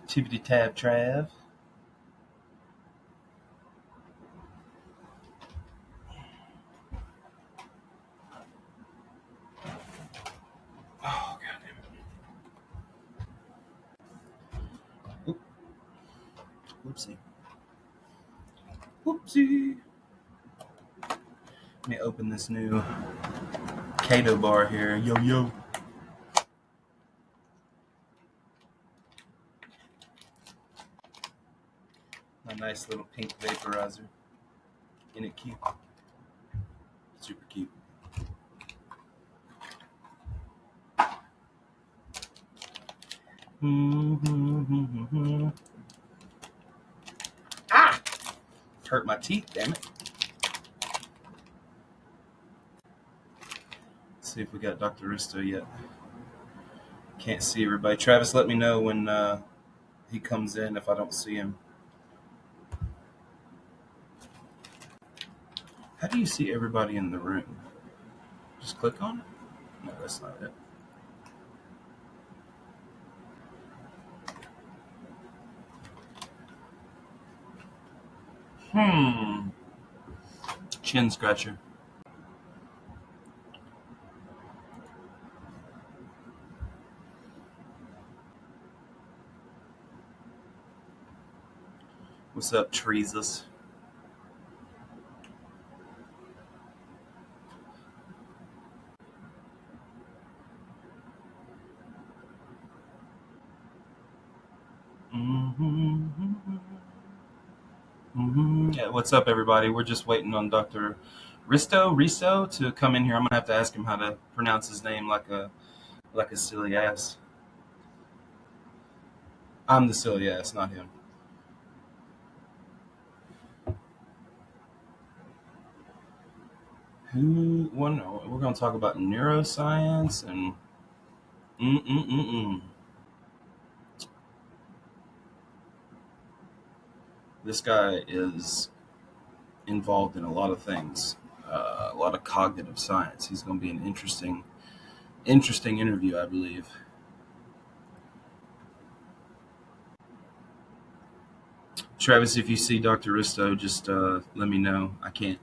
Tippity tab trav. Oh, goddamn it. Oop. Whoopsie. Whoopsie. Let me open this new Kato bar here. Yo, yo. A nice little pink vaporizer. Isn't it cute? Super cute. Ah! Hurt my teeth, damn it. Let's see if we got Dr. Risto yet. Can't see everybody. Travis, let me know when he comes in if I don't see him. How do you see everybody in the room? Just click on it? No, that's not it. Chin scratcher. What's up, Treesus? Yeah, what's up, everybody? We're just waiting on Dr. Risto to come in here. I'm gonna have to ask him how to pronounce his name like a silly ass. I'm the silly ass, not him. We're gonna talk about neuroscience and This guy is involved in a lot of things, a lot of cognitive science. He's going to be an interesting interview, I believe. Travis, if you see Dr. Risto, just let me know. I can't.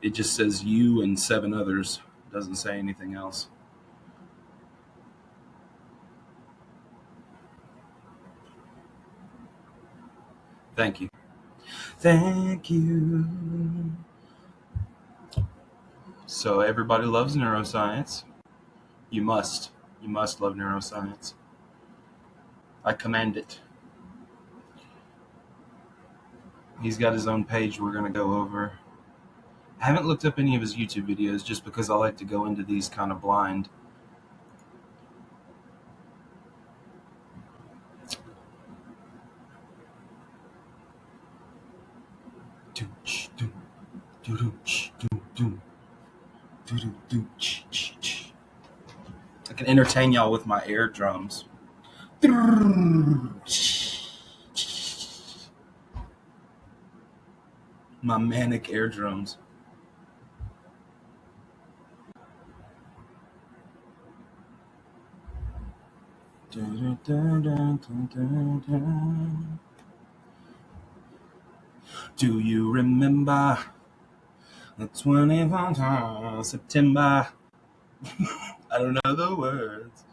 It just says you and 7 others. It doesn't say anything else. Thank you. Thank you. So everybody loves neuroscience. You must love neuroscience. I commend it. He's got his own page we're going to go over. I haven't looked up any of his YouTube videos just because I like to go into these kind of blind. I can entertain y'all with my air drums. My manic air drums. Do you remember the 24th of September? I don't know the words.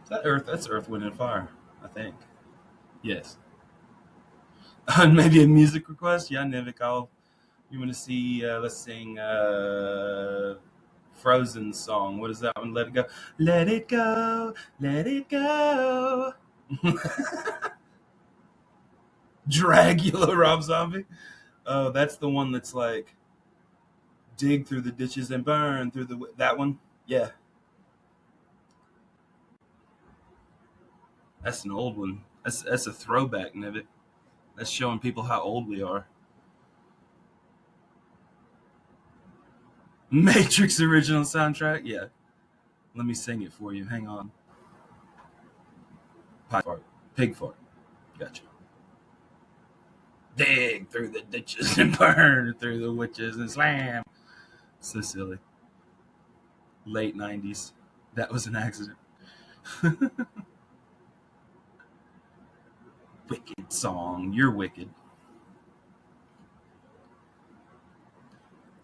Is that Earth? That's Earth, Wind, and Fire, I think. Yes. Maybe a music request? Yeah, Nivik, you want to see, let's sing Frozen song. What is that one? Let it go. Let it go. Let it go. Dragula, Rob Zombie. Oh, that's the one that's like, dig through the ditches and burn through that one? Yeah. That's an old one. That's a throwback, Nivik. That's showing people how old we are. Matrix original soundtrack? Yeah. Let me sing it for you. Hang on. Pie fart. Pig fart. Gotcha. Dig through the ditches and burn through the witches and slam. So silly. Late 90s. That was an accident. Wicked song. You're wicked.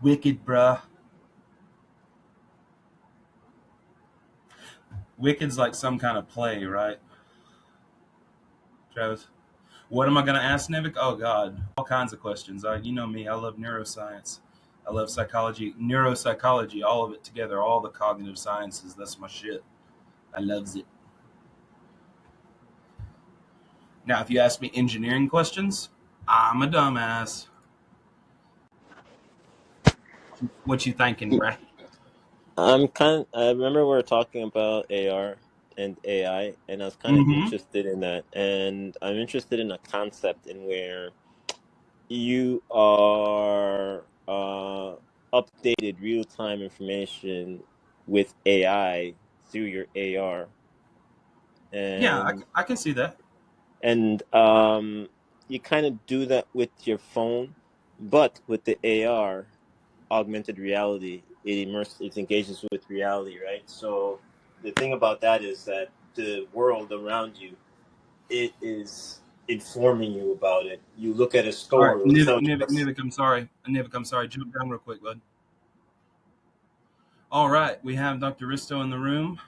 Wicked, bruh. Wicked's like some kind of play, right, Travis? What am I going to ask Nivik? Oh, God. All kinds of questions. You know me. I love neuroscience. I love psychology, neuropsychology, all of it together, all the cognitive sciences. That's my shit. I loves it. Now, if you ask me engineering questions, I'm a dumbass. What you thinking, bruh? I remember we were talking about AR and AI, and I was kind of Mm-hmm. interested in that. And I'm interested in a concept in where you are updated real-time information with AI through your AR, Yeah, and I can see that. and you kind of do that with your phone, but with the AR, augmented reality, it engages with reality, right? So the thing about that is that the world around you, it is informing you about it. You look at a All right, store, it'll tell you what's. Nivik, I'm sorry. Nivik, I'm sorry. Jump down real quick, bud. All right, we have Dr. Risto in the room.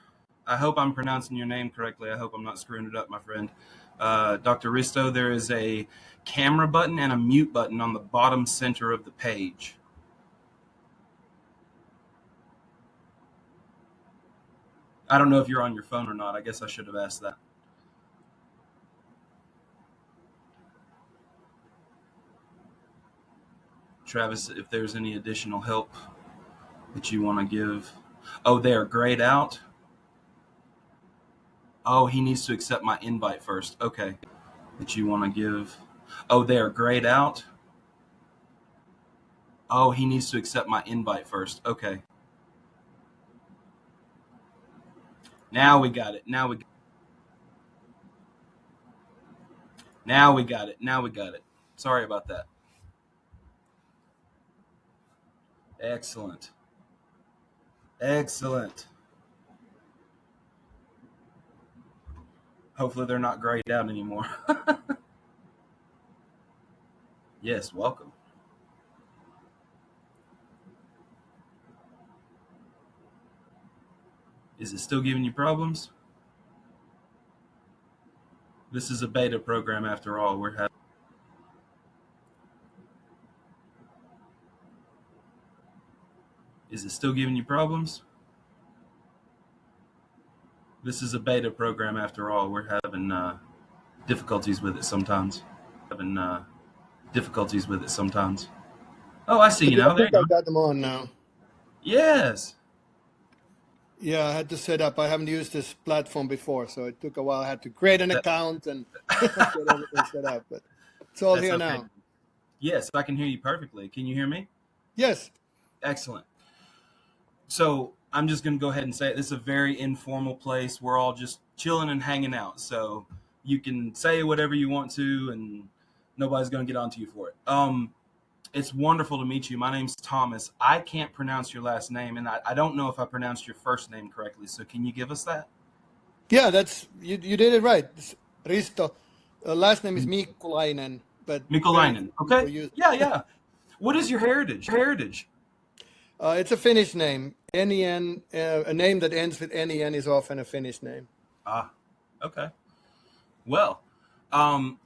I hope I'm pronouncing your name correctly. I hope I'm not screwing it up, my friend. Dr. Risto, there is a camera button and a mute button on the bottom center of the page. I don't know if you're on your phone or not. I guess I should have asked that. Travis, if there's any additional help that you want to give. Oh, they're grayed out. Oh, he needs to accept my invite first. Okay. That you want to give. Oh, they're grayed out. Oh, he needs to accept my invite first. Okay. Now we got it. Now we got it. Now we got it. Sorry about that. Excellent. Excellent. Hopefully they're not grayed out anymore. Yes, welcome. Is it still giving you problems? This is a beta program after all. We're having. Is it still giving you problems? This is a beta program after all. We're having difficulties with it sometimes. Having difficulties with it sometimes. Oh, I see you Yeah, I now. There think you I go. got them on now. Yes. Yeah, I had to set up. I haven't used this platform before, so it took a while. I had to create an That, account and get everything set up, but it's all that's here okay. now. Yes, I can hear you perfectly. Can you hear me? Yes. Excellent. So I'm just going to go ahead and say it. This is a very informal place. We're all just chilling and hanging out. So you can say whatever you want to, and nobody's going to get onto you for it. It's wonderful to meet you. My name's Thomas. I can't pronounce your last name, and I don't know if I pronounced your first name correctly. So can you give us that? Yeah, that's you did it right. It's Risto. Last name is Miikkulainen, but very Miikkulainen. few Okay. people use Yeah, it. yeah. What is your heritage? Heritage. It's a Finnish name. Nen, a name that ends with nen is often a Finnish name. Ah, okay. Well,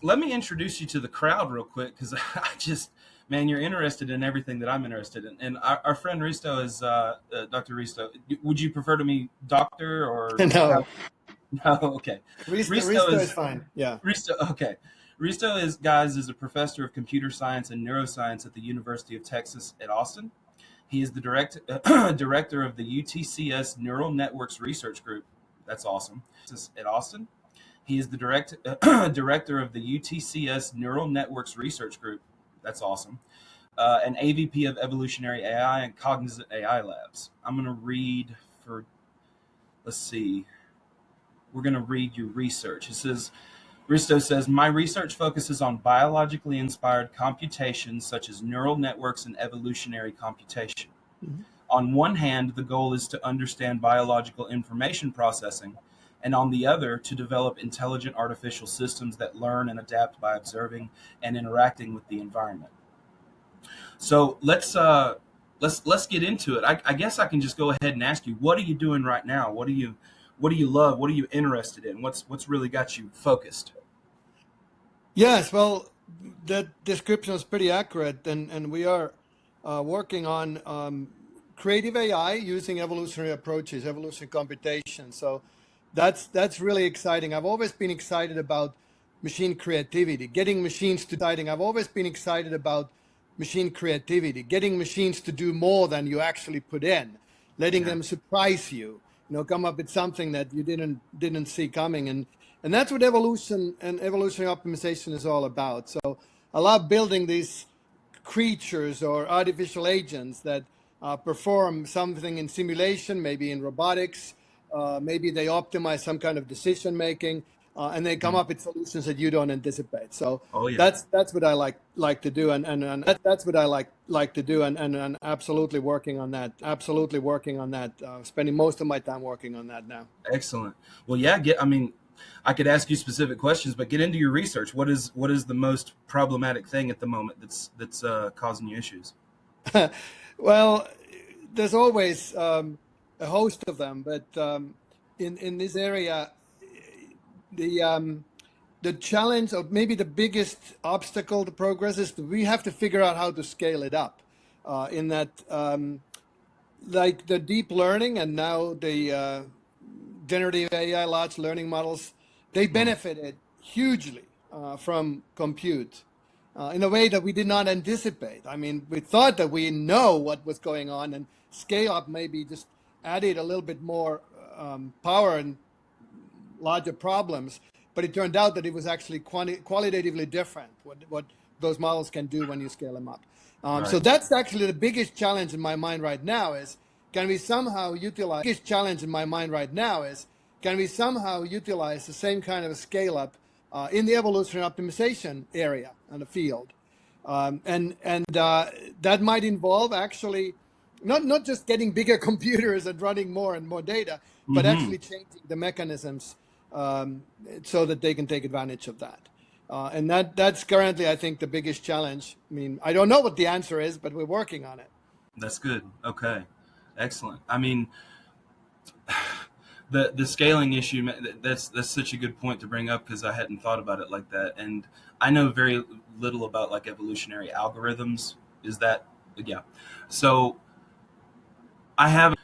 let me introduce you to the crowd real quick because I just, man, you're interested in everything that I'm interested in. And our friend Risto is Dr. Risto. Would you prefer to me doctor or No, how? No, okay. Risto Risto is is fine. Yeah. Risto. Okay, Risto is guys is a professor of computer science and neuroscience at the University of Texas at Austin. He is the director of the UTCS Neural Networks Research Group. That's awesome. At Austin. He is the director of the UTCS Neural Networks Research Group. That's awesome. And AVP of Evolutionary AI and Cognizant AI Labs. I'm going to read for, let's see, we're going to read your research. It says, Risto says, my research focuses on biologically inspired computations such as neural networks and evolutionary computation. Mhm. On one hand, the goal is to understand biological information processing and on the other, to develop intelligent artificial systems that learn and adapt by observing and interacting with the environment. So let's get into it. I guess I can just go ahead and ask you, what are you doing right now? What do you love? What are you interested in? What's really got you focused? Yes, well, that description is pretty accurate, and we are working on creative AI using evolutionary approaches, evolutionary computation. So that's really exciting. I've always been excited about machine creativity, getting machines to exciting. I've always been excited about machine creativity, getting machines to do more than you actually put in, letting Yeah. them surprise you, come up with something that you didn't see coming. And that's what evolution and evolutionary optimization is all about. So I love building these creatures or artificial agents that perform something in simulation, maybe in robotics, maybe they optimize some kind of decision making, and they come Mhm. up with solutions that you don't anticipate. So Oh yeah. that's what I like to do, and that's what I like to do, and absolutely working on that. Absolutely working on that. Spending most of my time working on that now. Excellent. Well, yeah. I mean, I could ask you specific questions, but get into your research. What is the most problematic thing at the moment that's causing you issues? Well, there's always a host of them, but in this area, the um, the challenge, or maybe the biggest obstacle to progress, is that we have to figure out how to scale it up. In that, like the deep learning and now the generative AI, large learning models, they Mm. benefited hugely from compute in a way that we did not anticipate. I mean, we thought that we know what was going on, and scale up maybe just added a little bit more power and larger problems. But it turned out that it was actually qualitatively different what those models can do when you scale them up. So Right. that's actually the biggest challenge in my mind right now is can we somehow utilize biggest challenge in my mind right now is can we somehow utilize the same kind of a scale up in the evolutionary optimization area and the field. And that might involve actually not just getting bigger computers and running more and more data, but Mm-hmm. actually changing the mechanisms so that they can take advantage of that. And that's currently, I think, the biggest challenge. I mean, I don't know what the answer is, but we're working on it. That's good. Okay. Excellent. I mean, the scaling issue, that's such a good point to bring up because I hadn't thought about it like that, and I know very little about like evolutionary algorithms. Is that yeah? So I have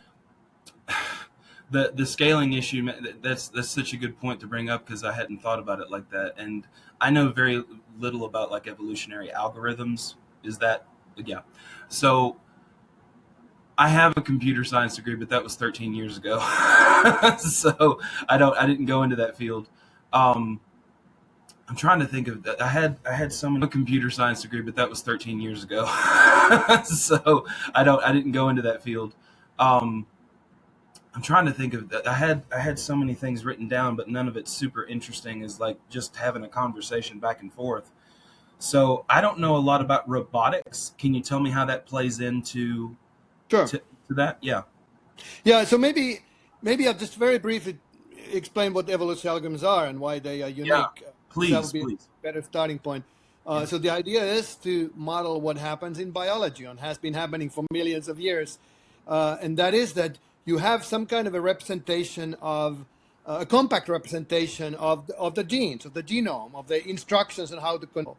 the scaling issue. That's such a good point to bring up because I hadn't thought about it like that, and I know very little about like evolutionary algorithms. Is that yeah? So I have a computer science degree, but that was 13 years ago. So I didn't go into that field. Um, I'm trying to think of that. I had someone a computer science degree, but that was 13 years ago. So I didn't go into that field. Um, I'm trying to think of that. I had so many things written down, but none of it's super interesting. Is like just having a conversation back and forth. So I don't know a lot about robotics. Can you tell me how that plays into Sure. to that? Yeah. Yeah. So maybe I'll just very briefly explain what evolutionary algorithms are and why they are Yeah. unique. That would Please, be a please. better starting point. Yeah. So the idea is to model what happens in biology and has been happening for millions of years, and that is that you have some kind of a representation of a compact representation of the genes, of the genome, of the instructions on how to control.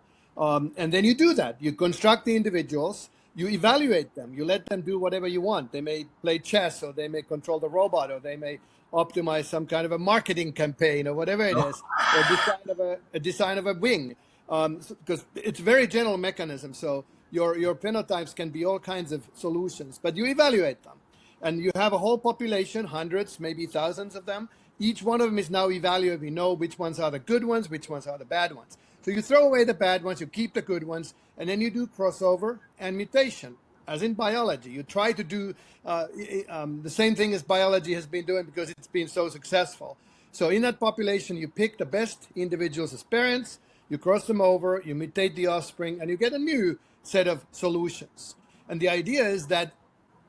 And then you do that. You construct the individuals, you evaluate them, you let them do whatever you want. They may play chess, or they may control the robot, or they may optimize some kind of a marketing campaign, or whatever it is, or design of a wing. Because it's very general mechanism. So your phenotypes can be all kinds of solutions, but you evaluate them. And you have a whole population, hundreds, maybe thousands of them. Each one of them is now evaluated. We know which ones are the good ones, which ones are the bad ones. So you throw away the bad ones, you keep the good ones, and then you do crossover and mutation, as in biology. You try to do the same thing as biology has been doing because it's been so successful. So in that population, you pick the best individuals as parents, you cross them over, you mutate the offspring, and you get a new set of solutions. And the idea is that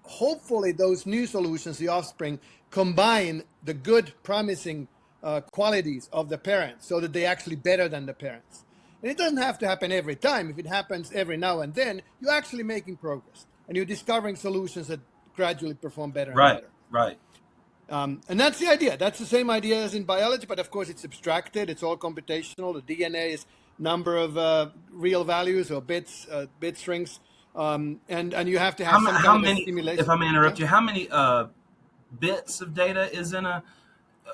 hopefully those new solutions, the offspring, combine the good, promising qualities of the parents so that they're actually better than the parents. And it doesn't have to happen every time. If it happens every now and then, you're actually making progress and you're discovering solutions that gradually perform better and Right, better. right. And that's the idea. That's the same idea as in biology, but of course it's abstracted. It's all computational. The DNA is number of real values or bits, bit strings, and you have to have some How kind of a many? If simulation. I may Yeah. interrupt you, how many bits of data is in a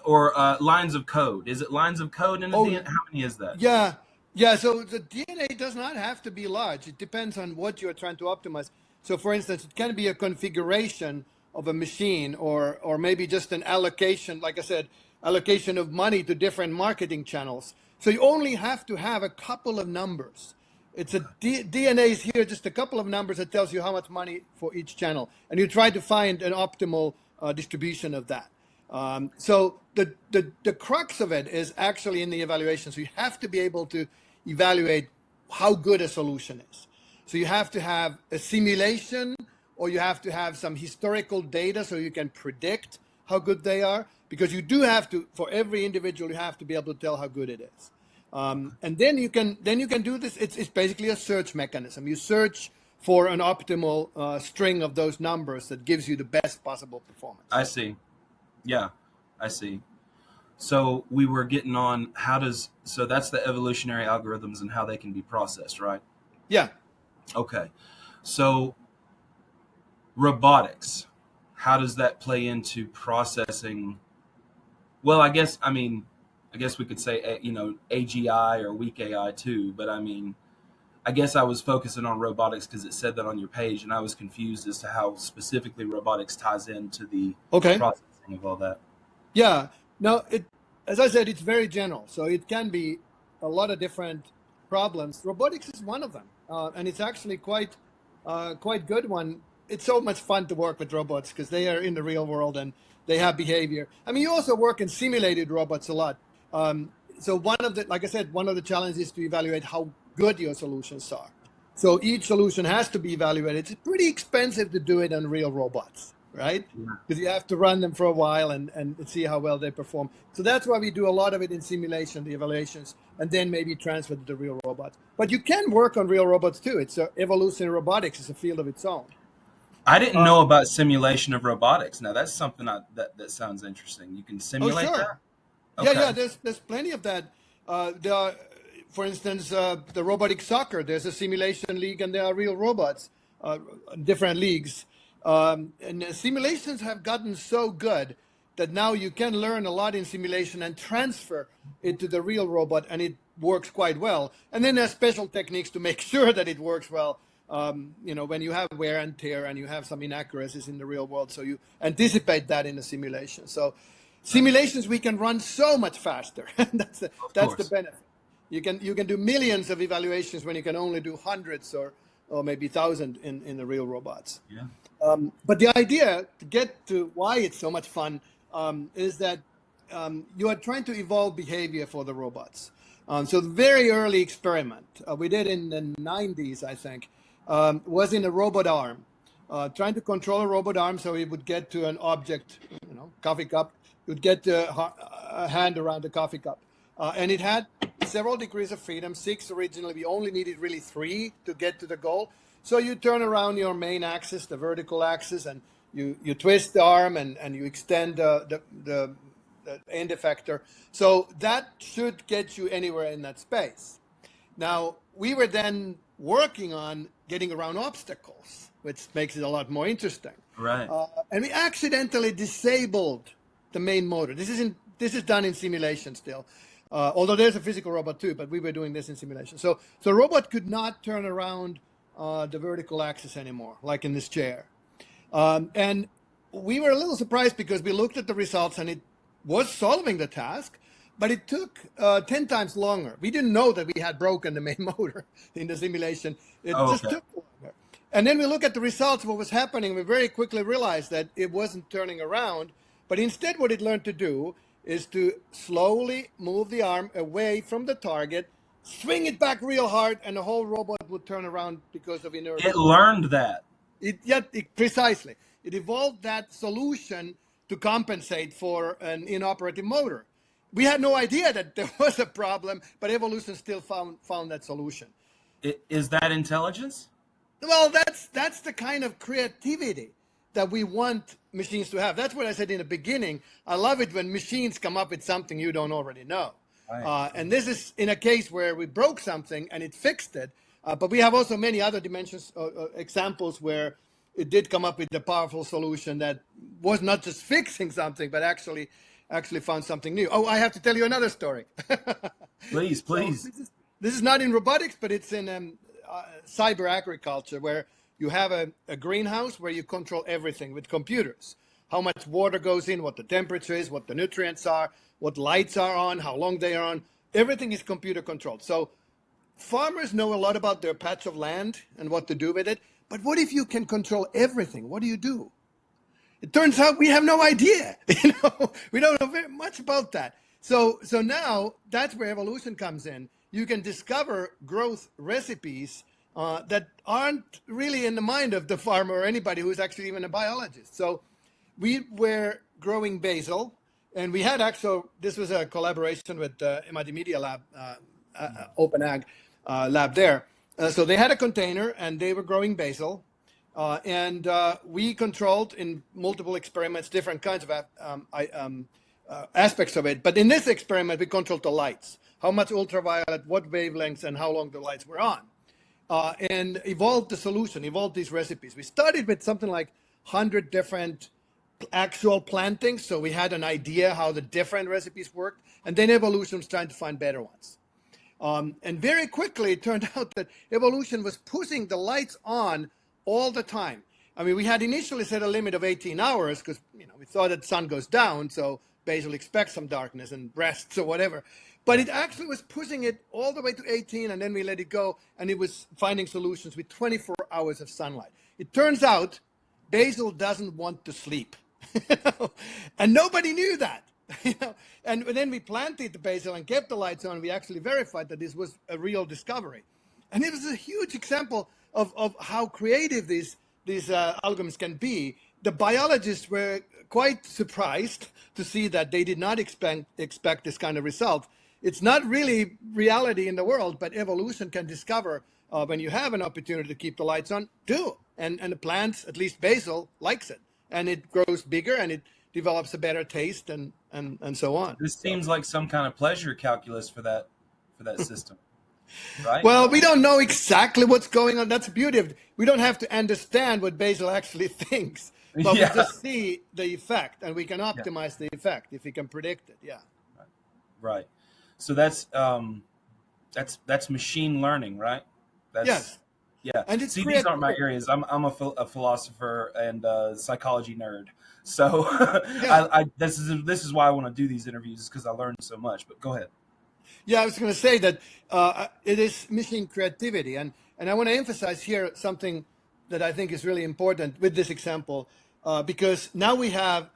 or lines of code? Is it lines of code in a Oh, DNA? How many is that? yeah, yeah. So the DNA does not have to be large. It depends on what you're trying to optimize. So, for instance, it can be a configuration of a machine, or maybe just an allocation, like I said, allocation of money to different marketing channels. So you only have to have a couple of numbers. It's a DNA is here, just a couple of numbers that tells you how much money for each channel, and you try to find an optimal distribution of that. So the crux of it is actually in the evaluation. So you have to be able to evaluate how good a solution is. So you have to have a simulation, or you have to have some historical data so you can predict how good they are. Because you do have to, for every individual, you have to be able to tell how good it is. And then you can do this. It's basically a search mechanism. You search for an optimal string of those numbers that gives you the best possible performance. I see. Yeah, I see. So we were getting on so that's the evolutionary algorithms and how they can be processed, right? Yeah. Okay. So robotics, how does that play into processing? Well, I guess we could say AGI or weak AI too, but I guess I was focusing on robotics because it said that on your page, and I was confused as to how specifically robotics ties into the Okay. processing of all that. Yeah. No, as I said, it's very general. So it can be a lot of different problems. Robotics is one of them, and it's actually quite good one. It's so much fun to work with robots because they are in the real world and they have behavior. I mean, you also work in simulated robots a lot. So like I said, one of the challenges is to evaluate how good your solutions are. So each solution has to be evaluated. It's pretty expensive to do it on real robots, right? Yeah. Because you have to run them for a while and see how well they perform. So that's why we do a lot of it in simulation, the evaluations, and then maybe transfer to the real robots. But you can work on real robots too. It's evolutionary robotics is a field of its own. I didn't know about simulation of robotics. Now that's something that sounds interesting. You can Oh, simulate sure. that. Yeah, Okay. yeah. There's plenty of that. There are, for instance, the robotic soccer. There's a simulation league, and there are real robots, different leagues. And simulations have gotten so good that now you can learn a lot in simulation and transfer it to the real robot, and it works quite well. And then there's special techniques to make sure that it works well. When you have wear and tear and you have some inaccuracies in the real world, so you anticipate that in the simulation. So simulations we can run so much faster. that's the Of that's the course. benefit. You can do millions of evaluations when you can only do hundreds or maybe thousand in the real robots. Yeah. But the idea to get to why it's so much fun is that you are trying to evolve behavior for the robots. So the very early experiment we did in the 90s, I think, was in a robot arm, trying to control a robot arm so it would get to an object, coffee cup. It would get a hand around the coffee cup. And it had several degrees of freedom, 6 originally. We only needed really 3 to get to the goal. So you turn around your main axis, the vertical axis, and you twist the arm and you extend the end effector. So that should get you anywhere in that space. Now, we were then working on getting around obstacles, which makes it a lot more interesting. Right. And we accidentally disabled the main motor. This is done in simulation still. Although there's a physical robot too, but we were doing this in simulation. So the robot could not turn around the vertical axis anymore, like in this chair. And we were a little surprised because we looked at the results and it was solving the task, but it took 10 times longer. We didn't know that we had broken the main motor in the simulation. It just Okay. took longer. And then we look at the results, what was happening. We very quickly realized that it wasn't turning around, but instead what it learned to do is to slowly move the arm away from the target, swing it back real hard, and the whole robot would turn around because of inertia. It learned that. Precisely. It evolved that solution to compensate for an inoperative motor. we had no idea that there was a problem, but evolution still found that solution. Is that intelligence? Well, that's the kind of creativity that we want machines to have. That's what I said in the beginning. I love it when machines come up with something you don't already know. Right. And this is in a case where we broke something and it fixed it. But we have also many other dimensions, examples where it did come up with a powerful solution that was not just fixing something, but actually found something new. Oh, I have to tell you another story. Please, So please. this is not in robotics, but it's in cyber agriculture, where you have a greenhouse where you control everything with computers. How much water goes in, what the temperature is, what the nutrients are, what lights are on, how long they are on. Everything is computer controlled. So farmers know a lot about their patch of land and what to do with it. But what if you can control everything? What do you do? It turns out we have no idea. We don't know very much about that. So now that's where evolution comes in. You can discover growth recipes that aren't really in the mind of the farmer or anybody who's actually even a biologist. So we were growing basil, and we had this was a collaboration with MIT Media Lab, Open Ag lab there. So they had a container, and they were growing basil. And we controlled in multiple experiments different kinds of aspects of it. But in this experiment, we controlled the lights, how much ultraviolet, what wavelengths, and how long the lights were on. And evolved the solution, evolved these recipes. We started with something like 100 different actual plantings. So we had an idea how the different recipes worked. And then evolution was trying to find better ones. And very quickly, it turned out that evolution was pushing the lights on all the time. I mean, we had initially set a limit of 18 hours because we thought that the sun goes down, so basil expects some darkness and rests or whatever. But it actually was pushing it all the way to 18, and then we let it go, and it was finding solutions with 24 hours of sunlight. It turns out basil doesn't want to sleep, and nobody knew that. And then we planted the basil and kept the lights on. We actually verified that this was a real discovery, and it was a huge example of how creative these algorithms can be. The biologists were quite surprised to see that they did not expect this kind of result. It's not really reality in the world, but evolution can discover when you have an opportunity to keep the lights on, do. And the plants, at least basil, likes it. And it grows bigger and it develops a better taste and so on. This seems like some kind of pleasure calculus for that system, right? Well, we don't know exactly what's going on. That's the beauty of it. We don't have to understand what basil actually thinks, but we just see the effect, and we can optimize the effect if we can predict it. Yeah. Right. So that's machine learning, right? Yes. Yeah. And it's these aren't my areas. I'm a philosopher and a psychology nerd. So this is why I want to do these interviews, because I learned so much. But go ahead. Yeah, I was going to say that it is machine creativity, and I want to emphasize here something that I think is really important with this example, because now we have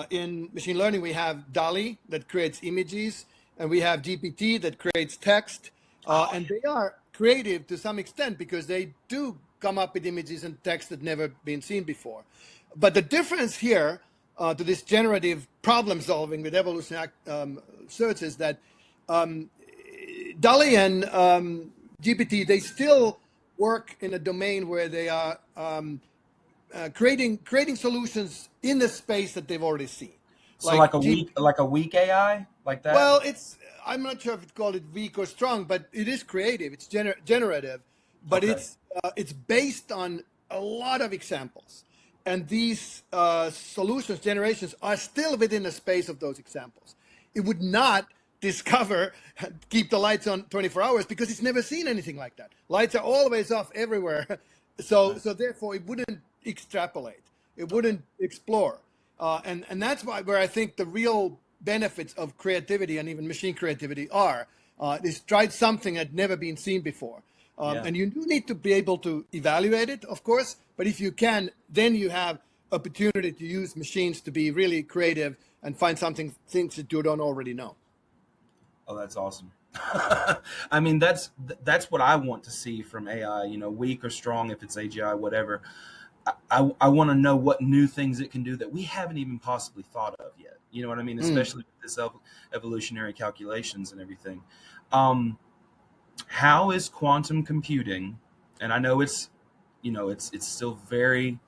in machine learning we have DALL-E that creates images, and we have GPT that creates text, and they are creative to some extent because they do come up with images and text that never been seen before. But the difference here to this generative problem solving with evolutionary search is that DALL-E and GPT, they still work in a domain where they are creating solutions in the space that they've already seen. So like a weak AI, like that? Well, I'm not sure if it's called it weak or strong, but it is creative. It's generative, but it's based on a lot of examples. And these solutions, generations, are still within the space of those examples. It would not keep the lights on 24 hours because it's never seen anything like that. Lights are always off everywhere. So therefore it wouldn't extrapolate. It wouldn't explore. And that's where I think the real benefits of creativity and even machine creativity are. Is tried something that never been seen before. And you do need to be able to evaluate it, of course. But if you can, then you have opportunity to use machines to be really creative and find things that you don't already know. Oh, that's awesome. I mean, that's what I want to see from AI, weak or strong, if it's AGI, whatever. I want to know what new things it can do that we haven't even possibly thought of yet. You know what I mean? Mm. Especially with this evolutionary calculations and everything. Um, how is quantum computing? And I know it's still very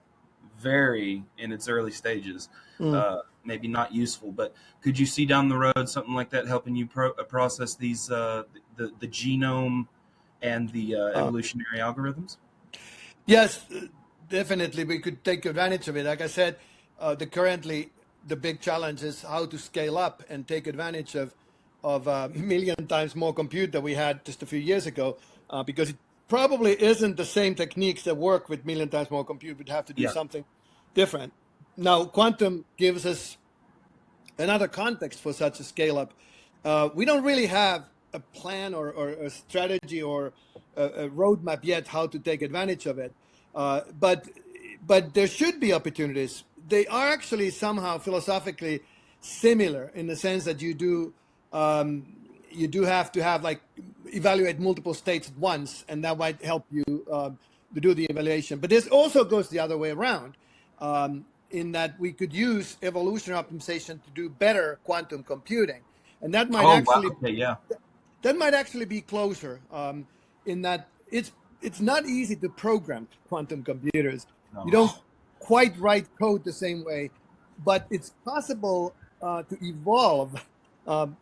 very in its early stages. Mm. Maybe not useful, but could you see down the road something like that helping you process these the genome and the Uh, evolutionary algorithms? yes, definitely we could take advantage of it. Like I said, currently the big challenge is how to scale up and take advantage of a million times more compute that we had just a few years ago, because it probably isn't the same techniques that work with million times more compute. We'd have to do Yeah. something different. Now, quantum gives us another context for such a scale up. We don't really have a plan or a strategy or a roadmap yet how to take advantage of it. But there should be opportunities. They are actually somehow philosophically similar in the sense that you do have to have like evaluate multiple states at once, and that might help you to do the evaluation. But this also goes the other way around, in that we could use evolutionary optimization to do better quantum computing, and Oh wow. Okay. Yeah. that might actually be closer, in that it's not easy to program quantum computers. You No. don't quite write code the same way, but it's possible to evolve, um,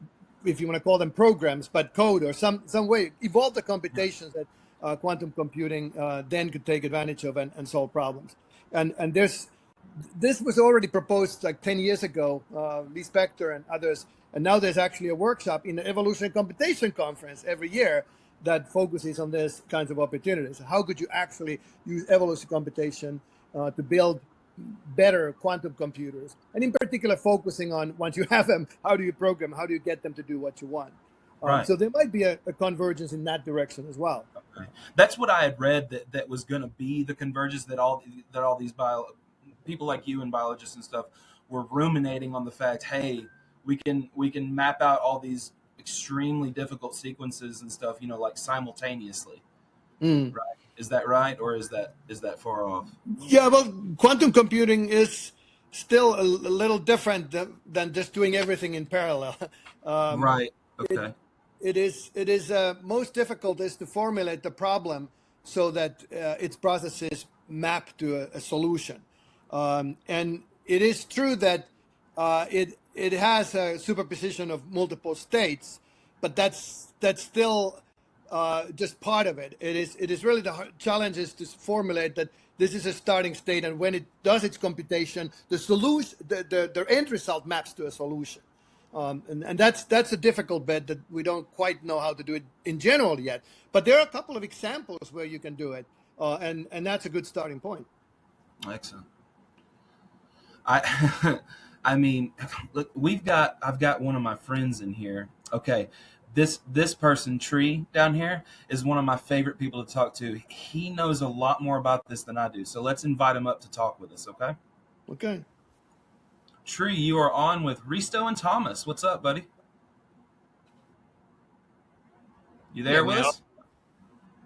if you want to call them programs, but code or some way evolve the computations that quantum computing then could take advantage of and solve problems. And this was already proposed like 10 years ago, Lee Spector and others. And now there's actually a workshop in the Evolutionary Computation Conference every year that focuses on this kinds of opportunities. How could you actually use evolutionary computation to build better quantum computers? And in particular, focusing on once you have them, how do you program? How do you get them to do what you want? Right. So there might be a convergence in that direction as well. Okay. That's what I had read that was going to be the convergence that all these people like you and biologists and stuff were ruminating on the fact, hey, we can map out all these extremely difficult sequences and stuff, like simultaneously. Mm. Right? Is that right, or is that far off? Yeah, well, quantum computing is still a little different than just doing everything in parallel. Um, Right. it Okay. it is most difficult is to formulate the problem so that its processes map to a solution. And it is true that it has a superposition of multiple states, but that's still just part of it. It is really the challenge is to formulate that this is a starting state, and when it does its computation, the solution, the end result maps to a solution. And that's a difficult bit that we don't quite know how to do it in general yet. But there are a couple of examples where you can do it, and that's a good starting point. Excellent. I I mean, look, I've got one of my friends in here. Okay. This person Tree down here is one of my favorite people to talk to. He knows a lot more about this than I do. So let's invite him up to talk with us, okay? Okay. Tree, you are on with Risto and Thomas. What's up, buddy? You You hear there me with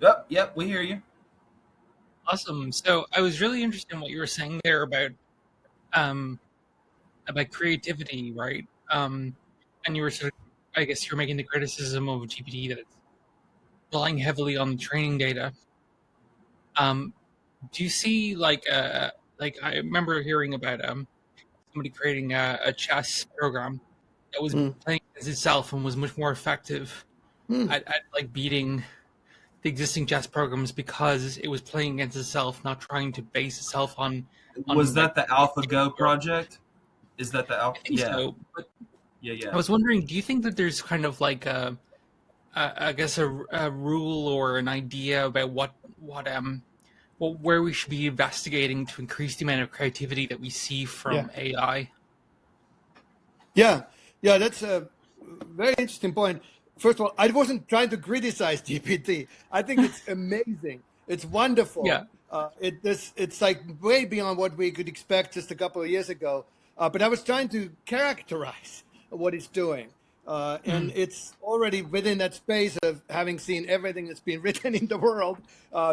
now? us? Yep, we hear you. Awesome. So I was really interested in what you were saying there um about creativity, right? And you were sort of, I guess you're making the criticism of GPT that it's relying heavily on the training data. Um, do you see like I remember hearing about somebody creating a chess program that was Mm. playing as itself and was much more effective Mm. at like beating the existing chess programs because it was playing against itself, not trying to base itself Was on like that the AlphaGo or project? Is that the I Alpha? think Yeah, so. But yeah, I yeah. was wondering, do you think that there's kind of like I guess a rule or an idea about where we should be investigating to increase the amount of creativity that we see Yeah. from AI? Yeah. Yeah. That's a very interesting point. First of all, I wasn't trying to criticize GPT. I think it's amazing. It's wonderful. Yeah. It's like way beyond what we could expect just a couple of years ago. But I was trying to characterize what it's doing. And Mm. it's already within that space of having seen everything that's been written in the world.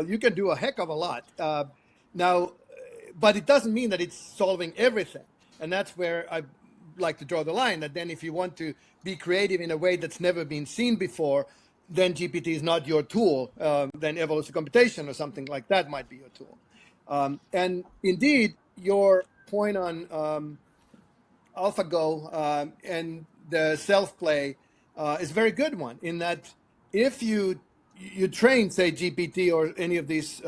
You can do a heck of a lot. Now, but it doesn't mean that it's solving everything. And that's where I like to draw the line, that then if you want to be creative in a way that's never been seen before, then GPT is not your tool. Then evolution computation or something like that might be your tool. And indeed, your point on AlphaGo and the self-play is a very good one, in that if you train, say, GPT or any of these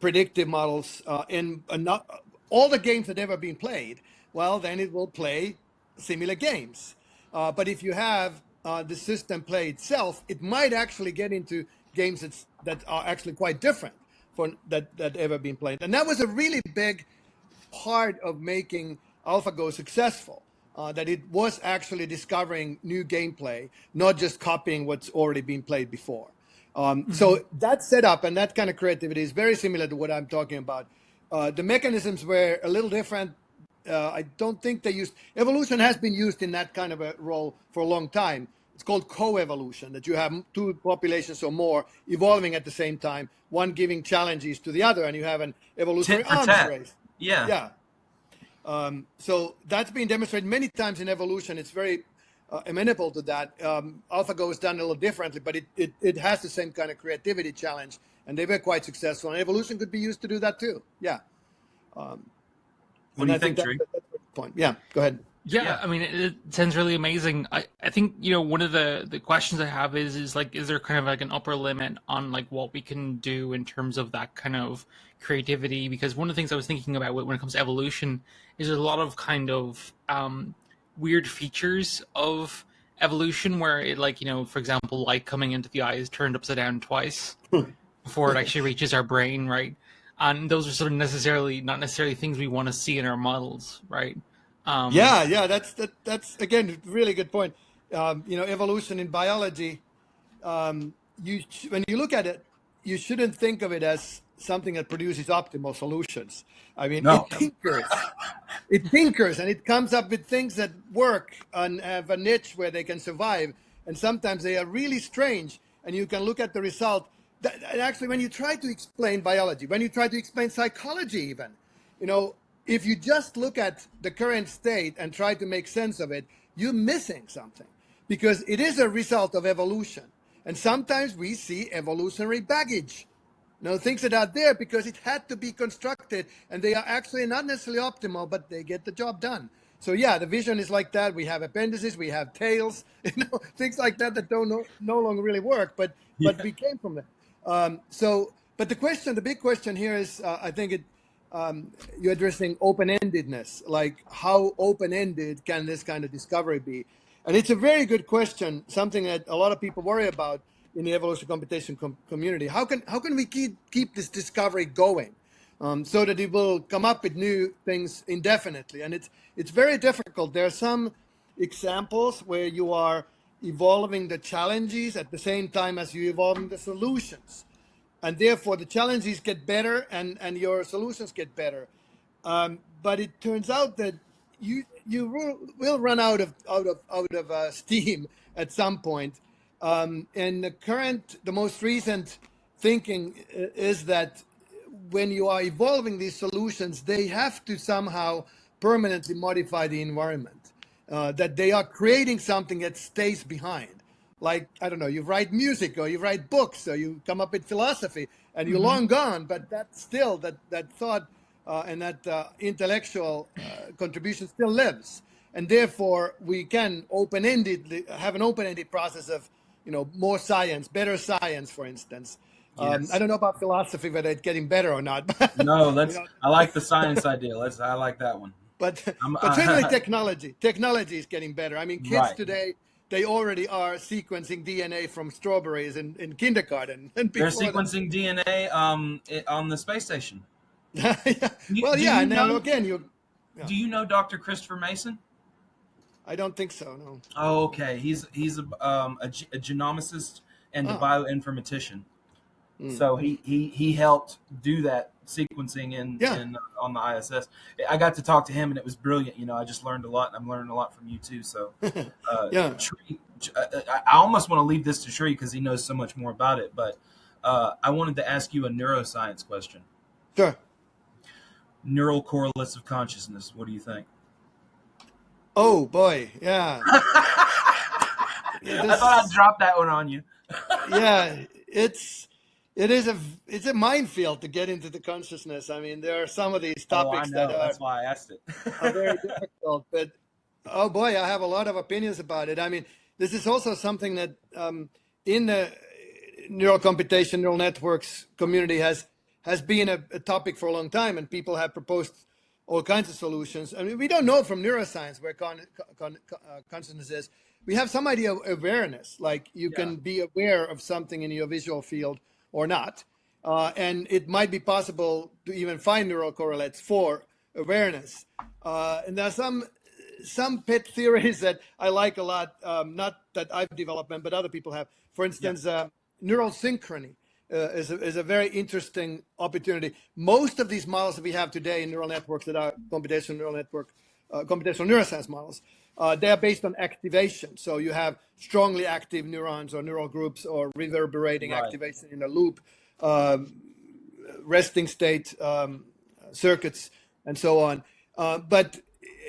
predictive models in not all the games that ever been played, well, then it will play similar games. But if you have the system play itself, it might actually get into games that are actually quite different from that ever been played. And that was a really big part of making AlphaGo successful, that it was actually discovering new gameplay, not just copying what's already been played before. So that setup and that kind of creativity is very similar to what I'm talking about. The mechanisms were a little different. I don't think they used evolution has been used in that kind of a role for a long time. It's called co-evolution, that you have two populations or more evolving at the same time, one giving challenges to the other, and you have an evolutionary Tit for arms tat. race. Yeah. Yeah. So that's been demonstrated many times in evolution. It's very amenable to that. AlphaGo is done a little differently, but it has the same kind of creativity challenge, and they were quite successful. And evolution could be used to do that too. Yeah. What do you think, Tree? That's the point. Yeah, go ahead. Yeah, I mean, it sounds really amazing. I think, one of the questions I have is like, is there kind of like an upper limit on like what we can do in terms of that kind of creativity? Because one of the things I was thinking about when it comes to evolution is there's a lot of kind of weird features of evolution where it, like, for example, light coming into the eye is turned upside down twice before it actually reaches our brain, right? And those are sort of not necessarily things we want to see in our models, right? Yeah, that's again a really good point. Evolution in biology. When you look at it, you shouldn't think of it as something that produces optimal solutions. I mean, No. it tinkers, and it comes up with things that work and have a niche where they can survive. And sometimes they are really strange, and you can look at the result. And actually, when you try to explain biology, when you try to explain psychology, even, if you just look at the current state and try to make sense of it, you're missing something, because it is a result of evolution. And sometimes we see evolutionary baggage. Things that are there because it had to be constructed, and they are actually not necessarily optimal, but they get the job done. So yeah, the vision is like that. We have appendices, we have tails, things like that no longer really work, but we came from that. But the big question here is, I think you're addressing open-endedness, like how open-ended can this kind of discovery be? And it's a very good question, something that a lot of people worry about in the evolution computation community. How can we keep this discovery going, so that it will come up with new things indefinitely? And it's very difficult. There are some examples where you are evolving the challenges at the same time as you're evolving the solutions. And therefore, the challenges get better and your solutions get better. But it turns out that you will run out of steam at some point. And the most recent thinking is that when you are evolving these solutions, they have to somehow permanently modify the environment, that they are creating something that stays behind. Like, I don't know, you write music or you write books or you come up with philosophy, and you're long gone, but that still, that thought and that intellectual contribution still lives. And therefore, we can have an open-ended process of, more science, better science, for instance. Yes. I don't know about philosophy, whether it's getting better or not. No, I like the science idea. I like that one. But certainly technology is getting better. I mean, kids today, they already are sequencing DNA from strawberries in kindergarten. And they're sequencing DNA on the space station. Yeah. And now again, do you know Dr. Christopher Mason? I don't think so. No. Oh, okay. He's a genomicist and a bioinformatician. So he helped do that sequencing in on the ISS. I got to talk to him, and it was brilliant. I just learned a lot, and I'm learning a lot from you too. So Tree, I almost want to leave this to Tree because he knows so much more about it. But I wanted to ask you a neuroscience question. Sure. neural correlates of consciousness. What do you think? Oh boy, yeah. I thought I'd drop that one on you. Yeah, it's a minefield to get into the consciousness. I mean, there are some of these Oh, I topics that know. That's why I asked it. are very difficult, but oh boy, I have a lot of opinions about it. I mean, this is also something that in the neural computation, neural networks community has been a topic for a long time, and people have proposed all kinds of solutions. I mean, we don't know from neuroscience where consciousness is. We have some idea of awareness, like you can be aware of something in your visual field or not. And it might be possible to even find neural correlates for awareness. And there are some pet theories that I like a lot, not that I've developed them, but other people have. For instance, neural synchrony is a very interesting opportunity. Most of these models that we have today in neural networks that are computational neuroscience models, they are based on activation. So you have strongly active neurons or neural groups or reverberating activation in a loop, resting state circuits, and so on. But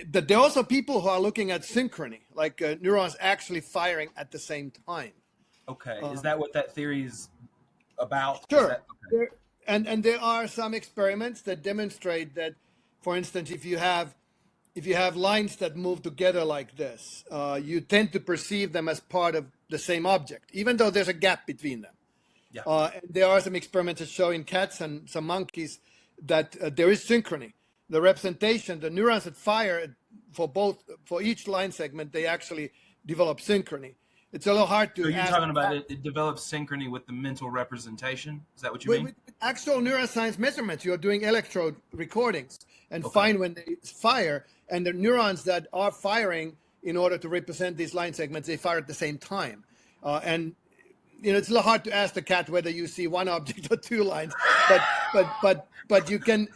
there are also people who are looking at synchrony, like neurons actually firing at the same time. Okay. Is that what that theory is about? Sure. Okay. And there are some experiments that demonstrate that, for instance, if you have lines that move together like this, you tend to perceive them as part of the same object, even though there's a gap between them. Yeah. And there are some experiments that show in cats and some monkeys that there is synchrony. The representation, the neurons that fire for each line segment, they actually develop synchrony. It's a little hard to. So you're talking about it develops synchrony with the mental representation? Is that what you mean? With actual neuroscience measurements, you're doing electrode recordings and find when they fire, and the neurons that are firing in order to represent these line segments, they fire at the same time. And it's a little hard to ask the cat whether you see one object or two lines, but you can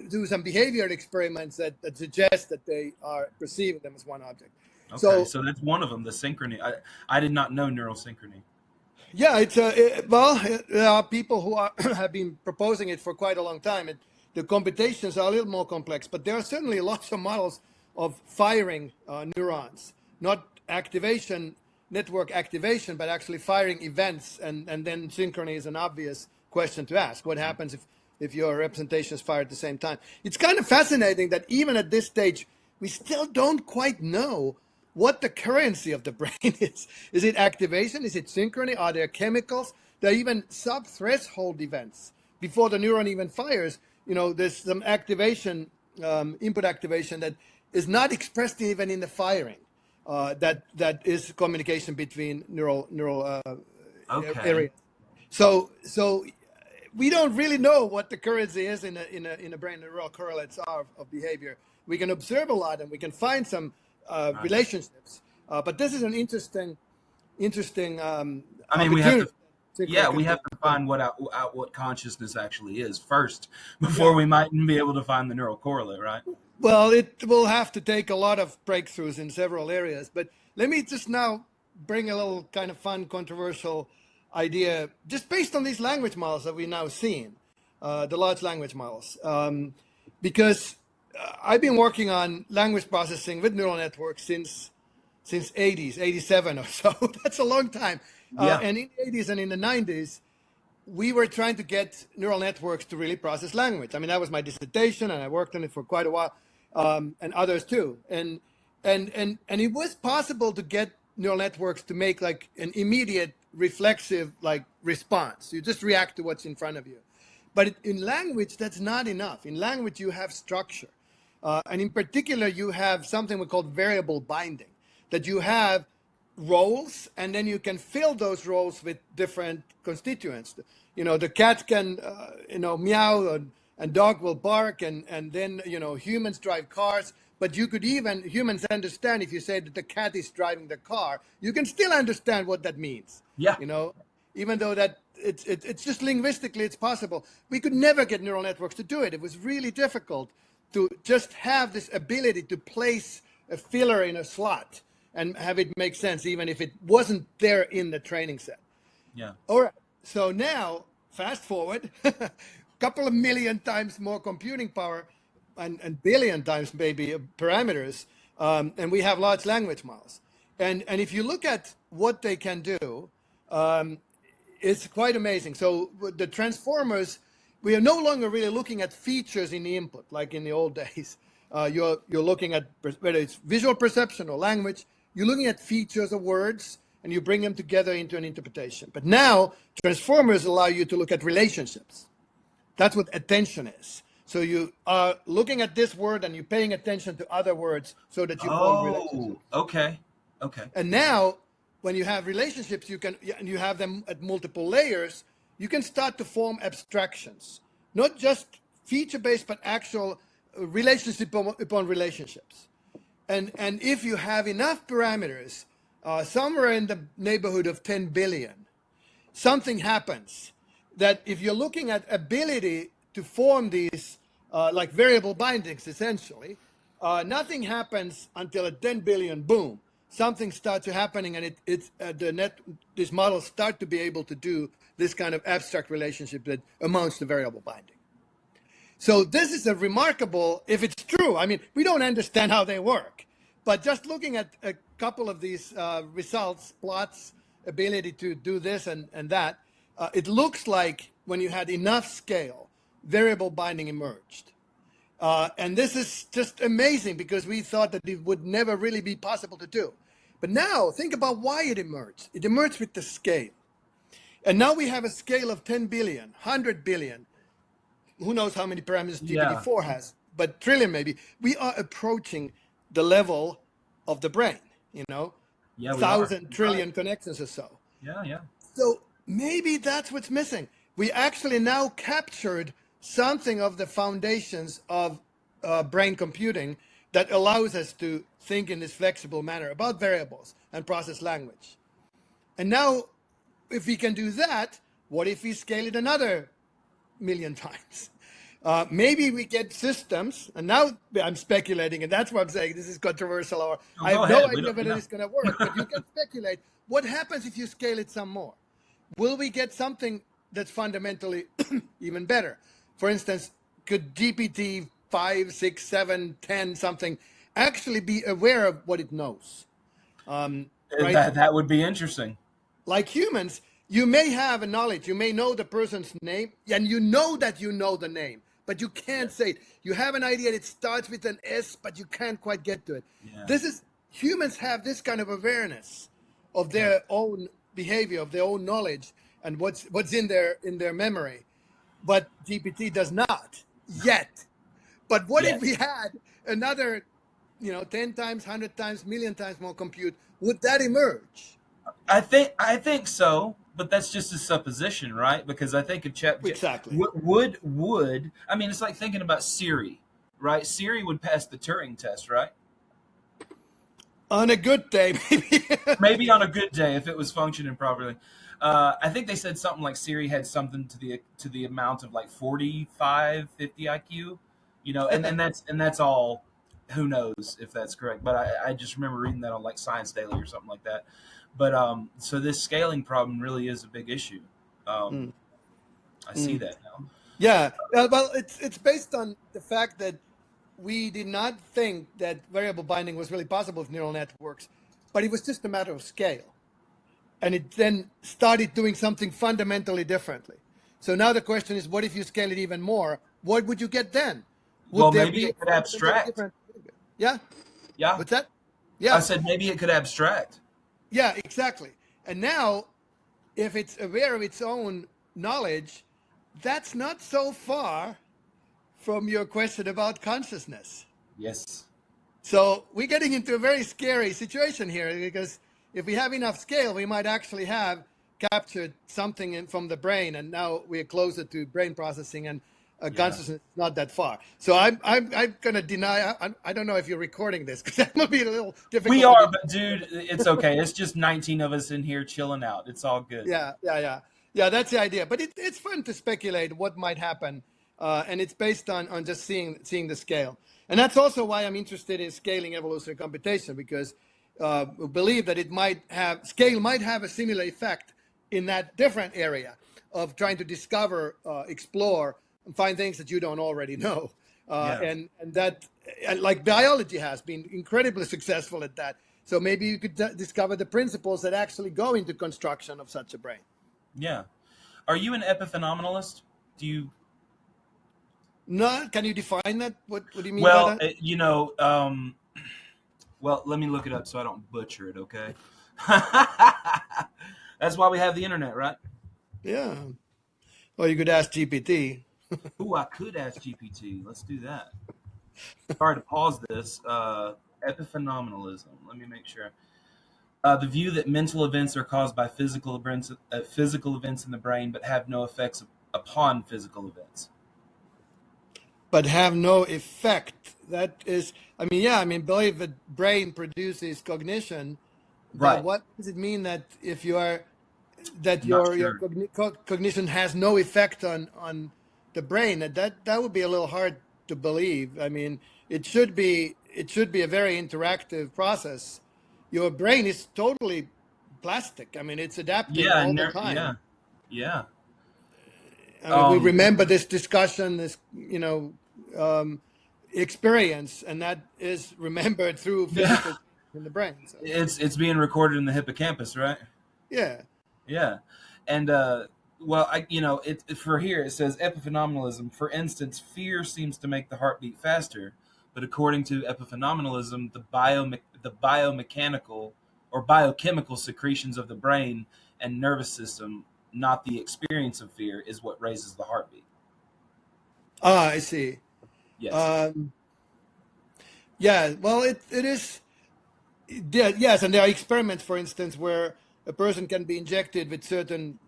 do some behavior experiments that suggest that they are perceiving them as one object. Okay, so that's one of them, the synchrony. I did not know neural synchrony. Yeah, there are people who have been proposing it for quite a long time. The computations are a little more complex, but there are certainly lots of models of firing neurons, not network activation, but actually firing events, and then synchrony is an obvious question to ask. What happens if your representations fire at the same time? It's kind of fascinating that even at this stage, we still don't quite know what the currency of the brain is. Is it activation? Is it synchrony? Are there chemicals? There are even sub-threshold events. Before the neuron even fires, there's some activation, input activation that is not expressed even in the firing. That is communication between neural areas. So we don't really know what the currency is in a brain. Neural correlates are of behavior. We can observe a lot and we can find some relationships, but this is an interesting. I mean, we have to find what consciousness actually is first before we might be able to find the neural correlate, right? Well, it will have to take a lot of breakthroughs in several areas. But let me just now bring a little kind of fun, controversial idea, just based on these language models that we've now seen, the large language models, because I've been working on language processing with neural networks since 80s, 87 or so. That's a long time. And in the 80s and in the 90s, we were trying to get neural networks to really process language. I mean, that was my dissertation, and I worked on it for quite a while, and others too. And it was possible to get neural networks to make like an immediate reflexive response. You just react to what's in front of you. But in language, that's not enough. In language, you have structure. And in particular, you have something we call variable binding, that you have roles, and then you can fill those roles with different constituents. The cat can, meow, and dog will bark, and then, humans drive cars. But humans understand if you say that the cat is driving the car, you can still understand what that means. Yeah. Even though that it's just linguistically, it's possible. We could never get neural networks to do it. It was really difficult to just have this ability to place a filler in a slot and have it make sense, even if it wasn't there in the training set. Yeah. All right. So now, fast forward, a couple of million times more computing power. and billion times maybe parameters, and we have large language models. And if you look at what they can do, um, it's quite amazing. So the transformers, we are no longer really looking at features in the input like in the old days. You're looking at whether it's visual perception or language. You're looking at features of words and you bring them together into an interpretation. But now transformers allow you to look at relationships. That's what attention is. So you are looking at this word and you're paying attention to other words so that you form relationships. Oh, okay. Okay. And now, when you have relationships, and you have them at multiple layers, you can start to form abstractions, not just feature-based, but actual relationship upon relationships. And if you have enough parameters, somewhere in the neighborhood of 10 billion, something happens that if you're looking at ability to form these like variable bindings, essentially, nothing happens until at 10 billion, boom, something starts happening, and these models start to be able to do this kind of abstract relationship that amounts to variable binding. So this is a remarkable, if it's true, I mean, we don't understand how they work, but just looking at a couple of these results, plots, ability to do this and that, it looks like when you had enough scale, variable binding emerged. And this is just amazing because we thought that it would never really be possible to do. But now think about why it emerged. It emerged with the scale. And now we have a scale of 10 billion, 100 billion. Who knows how many parameters GPT-4 has, but trillion maybe. We are approaching the level of the brain, Yeah, 1,000 trillion connections or so. Yeah. So maybe that's what's missing. We actually now captured something of the foundations of brain computing that allows us to think in this flexible manner about variables and process language. And now, if we can do that, what if we scale it another million times? Maybe we get systems, and now I'm speculating, and that's why I'm saying this is controversial, or I have no idea whether it's going to work, but you can speculate. What happens if you scale it some more? Will we get something that's fundamentally even better? For instance, could GPT 5, 6, 7, 10 something actually be aware of what it knows? Right? That would be interesting. Like humans, you may have a knowledge. You may know the person's name, and you know that you know the name, but you can't say it. You have an idea that it starts with an S, but you can't quite get to it. Yeah. Humans have this kind of awareness of their own behavior, of their own knowledge, and what's in their memory. But GPT does not yet. But what if we had another, 10 times, 100 times, million times more compute? Would that emerge? I think so, but that's just a supposition, right? Because I think exactly would I mean, it's like thinking about Siri, right? Siri would pass the Turing test, right? On a good day, maybe. Maybe on a good day if it was functioning properly. I think they said something like Siri had something to the amount of like 45, 50 IQ, and that's all. Who knows if that's correct? But I just remember reading that on like Science Daily or something like that. But so this scaling problem really is a big issue. I see that now. Yeah, well, it's based on the fact that we did not think that variable binding was really possible with neural networks, but it was just a matter of scale. And it then started doing something fundamentally differently. So now the question is, what if you scale it even more? What would you get then? Well, maybe it could abstract. Yeah. Yeah. What's that? Yeah. I said maybe it could abstract. Yeah, exactly. And now, if it's aware of its own knowledge, that's not so far from your question about consciousness. Yes. So we're getting into a very scary situation here, because if we have enough scale, we might actually have captured something from the brain, and now we're closer to brain processing, and consciousness is not that far. So I'm going to deny. I don't know if you're recording this, because that might be a little difficult. We are, but dude, it's okay. It's just 19 of us in here chilling out. It's all good. Yeah. That's the idea. But it's fun to speculate what might happen, and it's based on just seeing the scale. And that's also why I'm interested in scaling evolutionary computation, because we believe that scale might have a similar effect in that different area of trying to discover, explore, and find things that you don't already know. Yeah. And that, like biology has been incredibly successful at that. So maybe you could discover the principles that actually go into construction of such a brain. Yeah. Are you an epiphenomenalist? Do you? No, can you define that? What do you mean by Well, that? well, let me look it up so I don't butcher it. Okay. That's why we have the internet, right? Yeah. Well, you could ask GPT. Ooh, I could ask GPT. Let's do that. Sorry to pause this. Epiphenomenalism. Let me make sure. The view that mental events are caused by physical events in the brain, but have no effects upon physical events. But have no effect. That is, I mean, yeah, I mean, believe the brain produces cognition, but Right. what does it mean that if you are that Not your sure. cognition has no effect on the brain? That would be a little hard to believe. I mean, it should be a very interactive process. Your brain is totally plastic. I mean, it's adapting Yeah. all the Yeah. time. Yeah. I mean, we Um. remember this discussion, this experience, and that is remembered through Yeah. physical in the brain. So It's being recorded in the hippocampus, right? yeah, Yeah. And well, for here it says epiphenomenalism. For instance, fear seems to make the heartbeat faster, but according to epiphenomenalism, the biomechanical or biochemical secretions of the brain and nervous system, not the experience of fear, is what raises the heartbeat. I see. Yes. Um, yeah, well, it is. Yeah, yes, and there are experiments, for instance, where a person can be injected with certain.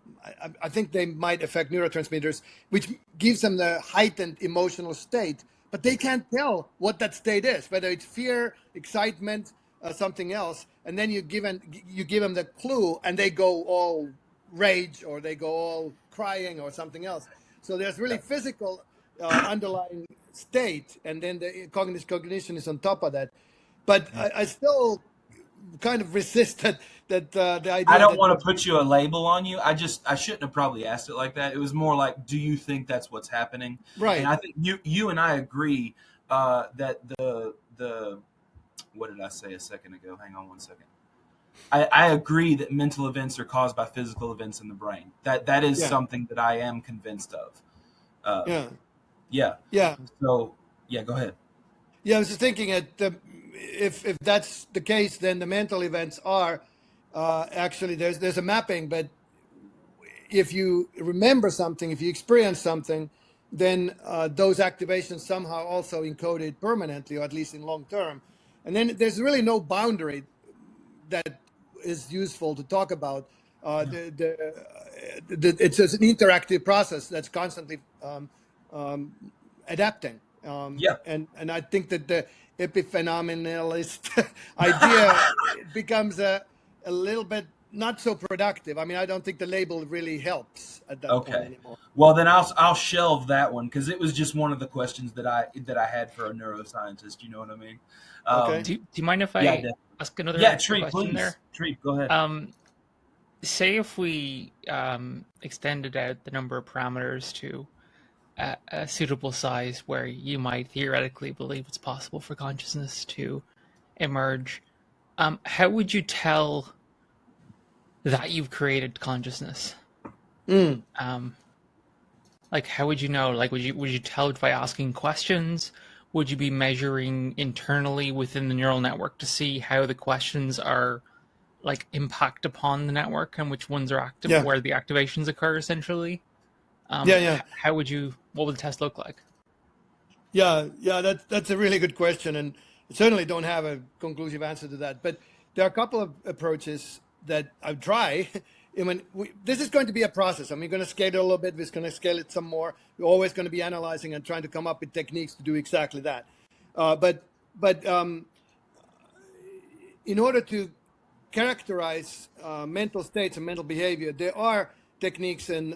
I think they might affect neurotransmitters, which gives them the heightened emotional state, but they can't tell what that state is, whether it's fear, excitement, something else. And then you give them the clue, and they go all rage, or they go all crying, or something else. So there's really physical underlying state, and then the cognition is on top of that. But I still kind of resist that the I idea don't that want to put you a label on you. I shouldn't have probably asked it like that. It was more like, do you think that's what's happening? And right. I think you and I agree that the what did I say a second ago? Hang on one second. I agree that mental events are caused by physical events in the brain. That is Yeah, something that I am convinced of. Uh, yeah, yeah. yeah, So yeah, go ahead. yeah. I was just thinking that if that's the case, then the mental events are actually there's a mapping. But if you remember something, if you experience something, then those activations somehow also encoded permanently, or at least in long term. And then there's really no boundary that is useful to talk about. Yeah. It's an interactive process that's constantly um, adapting. Yeah. And I think that the epiphenomenalist idea becomes a little bit not so productive. I mean, I don't think the label really helps at that point Okay. anymore. Well, then I'll shelve that one because it was just one of the questions that I had for a neuroscientist. You know what I mean? Okay. Do you mind if Yeah. I Definitely. ask another Yeah. extra Treat, question please. there? Treat. Go ahead. Say if we extended out the number of parameters to a suitable size where you might theoretically believe it's possible for consciousness to emerge, how would you tell that you've created consciousness? Mm. Like, how would you know? Like, would you tell it by asking questions? Would you be measuring internally within the neural network to see how the questions are like impact upon the network and which ones are active, Yeah. where the activations occur essentially? Yeah. How would you? What would the test look like? Yeah. That's a really good question, and I certainly don't have a conclusive answer to that. But there are a couple of approaches that I've tried. I mean, this is going to be a process. I mean, we're going to scale it a little bit. We're going to scale it some more. We're always going to be analyzing and trying to come up with techniques to do exactly that. But in order to characterize mental states and mental behavior, there are techniques in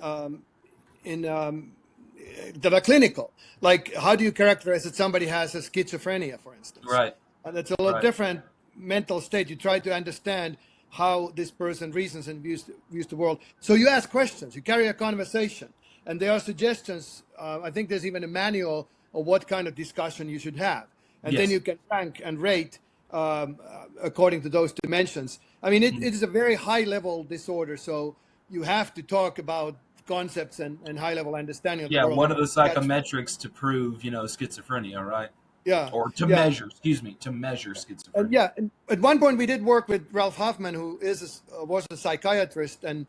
that are clinical. Like, how do you characterize that somebody has a schizophrenia, for instance? Right. That's a little Right. different mental state. You try to understand how this person reasons and views the world. So you ask questions, you carry a conversation, and there are suggestions. I think there's even a manual of what kind of discussion you should have. And then Yes. you can rank and rate according to those dimensions. I mean, it is a very high-level disorder, so you have to talk about concepts and high-level understanding of the Yeah. world What in are the order to catch. psychometrics to prove, schizophrenia, right? Yeah, Or to yeah. measure, excuse me, to measure And schizophrenia. yeah, and at one point we did work with Ralph Hoffman, who was a psychiatrist and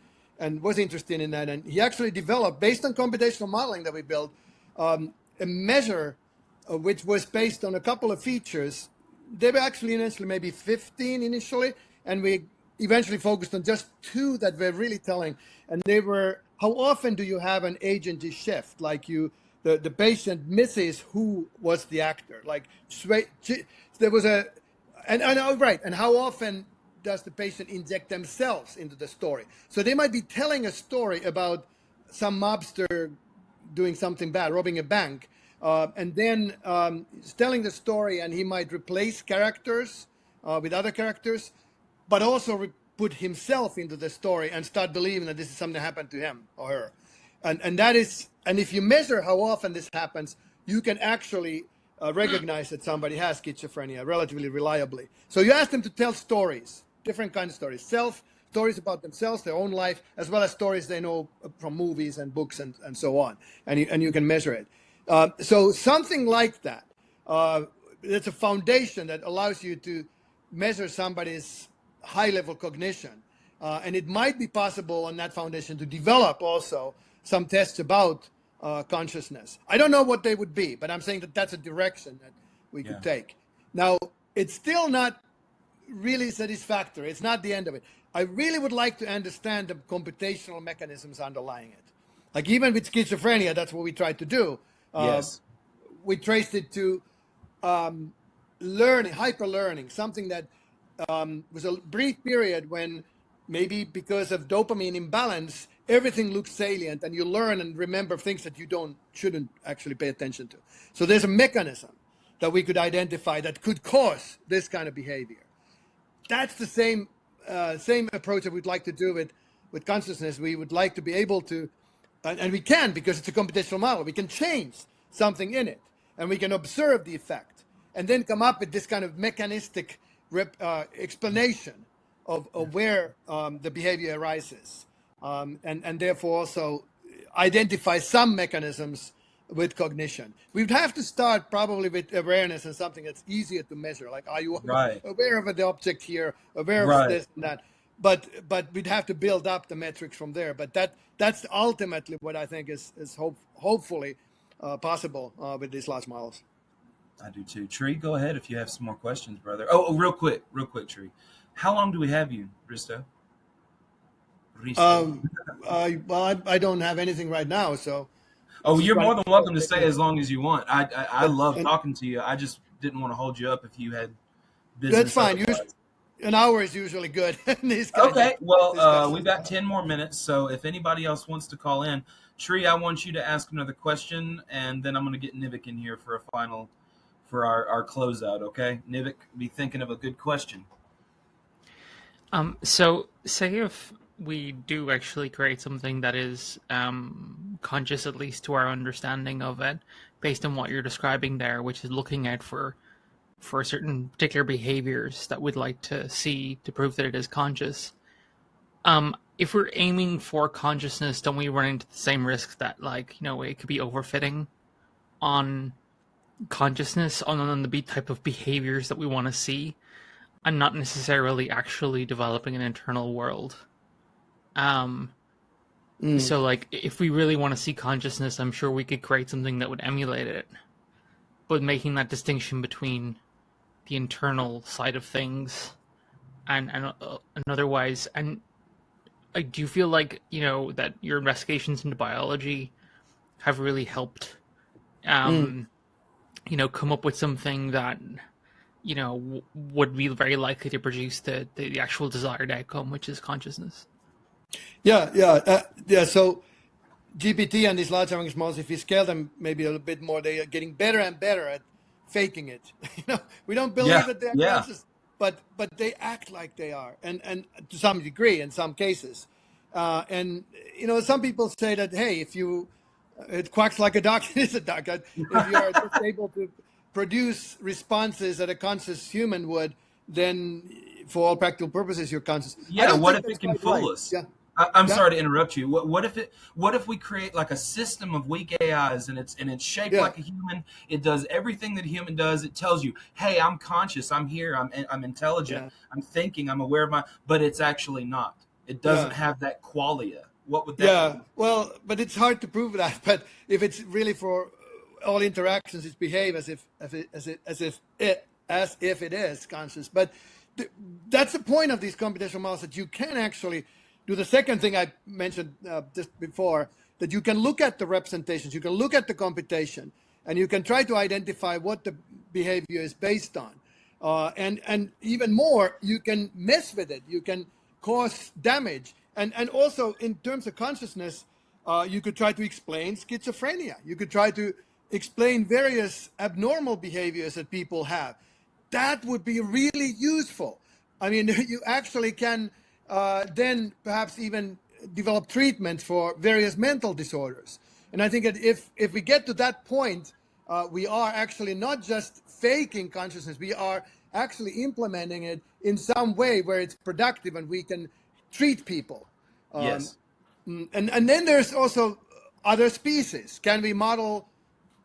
was interested in that. And he actually developed, based on computational modeling that we built, a measure which was based on a couple of features. They were actually initially maybe 15 initially, and we eventually focused on just two that were really telling. And they were, how often do you have an agency shift? Like the patient misses who was the actor. Like there was a, and oh, right, and how often does the patient inject themselves into the story? So they might be telling a story about some mobster doing something bad, robbing a bank, and then he's telling the story, and he might replace characters with other characters, but also put himself into the story and start believing that this is something that happened to him or her. And that is, and if you measure how often this happens, you can actually recognize that somebody has schizophrenia relatively reliably. So you ask them to tell stories, different kinds of stories, stories about themselves, their own life, as well as stories they know from movies and books and so on. And you can measure it. So something like that. It's a foundation that allows you to measure somebody's high-level cognition. And it might be possible on that foundation to develop also some tests about consciousness. I don't know what they would be, but I'm saying that that's a direction that we could take. Now, it's still not really satisfactory. It's not the end of it. I really would like to understand the computational mechanisms underlying it. Like even with schizophrenia, that's what we tried to do. Yes. We traced it to learning, hyper learning, something that was a brief period when maybe because of dopamine imbalance, everything looks salient and you learn and remember things that you shouldn't actually pay attention to. So there's a mechanism that we could identify that could cause this kind of behavior. That's the same approach that we'd like to do with consciousness. We would like to be able to, and we can because it's a computational model, we can change something in it and we can observe the effect and then come up with this kind of mechanistic explanation of where the behavior arises, and therefore also identify some mechanisms with cognition. We'd have to start probably with awareness and something that's easier to measure. Like, are you aware of the object here, aware of this and that? But we'd have to build up the metrics from there. But that's ultimately what I think is hopefully possible with these large models. I do too. Tree, go ahead if you have some more questions, brother. Oh, real quick, Tree. How long do we have you, Risto? I don't have anything right now, so. Oh, you're more than welcome to stay as long as you want. I love talking to you. I just didn't want to hold you up if you had business. That's fine. An hour is usually good. Okay. Well, we've got 10 more minutes, so if anybody else wants to call in, Tree, I want you to ask another question, and then I'm going to get Nivik in here for a final, for our closeout. Okay, Nivik, be thinking of a good question. So say if we do actually create something that is conscious, at least to our understanding of it, based on what you're describing there, which is looking out for certain particular behaviors that we'd like to see to prove that it is conscious. If we're aiming for consciousness, don't we run into the same risk that, like, it could be overfitting on consciousness on the type of behaviors that we want to see, and not necessarily actually developing an internal world? So, like, if we really want to see consciousness, I'm sure we could create something that would emulate it, but making that distinction between the internal side of things and otherwise. And do you feel like that your investigations into biology have really helped come up with something that would be very likely to produce the actual desired outcome, which is consciousness? Yeah. So GPT and these large language models, if you scale them maybe a little bit more, they are getting better and better at faking it. We don't believe that they're conscious, but they act like they are, and to some degree in some cases. And some people say that, hey, if you It quacks like a duck. It is a duck. If you are just able to produce responses that a conscious human would, then for all practical purposes, you're conscious. I Yeah, don't what think if it that's can quite fool right. us? Yeah. I'm Yeah. sorry to interrupt you. What if we create like a system of weak AIs and it's shaped Yeah. like a human? It does everything that a human does. It tells you, "Hey, I'm conscious. I'm here. I'm intelligent. Yeah. I'm thinking. I'm aware of my." But it's actually not. It doesn't Yeah. have that qualia. What would that Yeah, be? well, but it's hard to prove that. But if it's really for all interactions, it behave as if it is conscious. But th- that's the point of these computational models, that you can actually do the second thing I mentioned just before, that you can look at the representations, you can look at the computation, and you can try to identify what the behavior is based on. And even more, you can mess with it. You can cause damage. And also in terms of consciousness, you could try to explain schizophrenia. You could try to explain various abnormal behaviors that people have. That would be really useful. I mean, you actually can then perhaps even develop treatment for various mental disorders. And I think that if we get to that point, we are actually not just faking consciousness, we are actually implementing it in some way where it's productive and we can treat people. Um, Yes. and then there's also other species. Can we model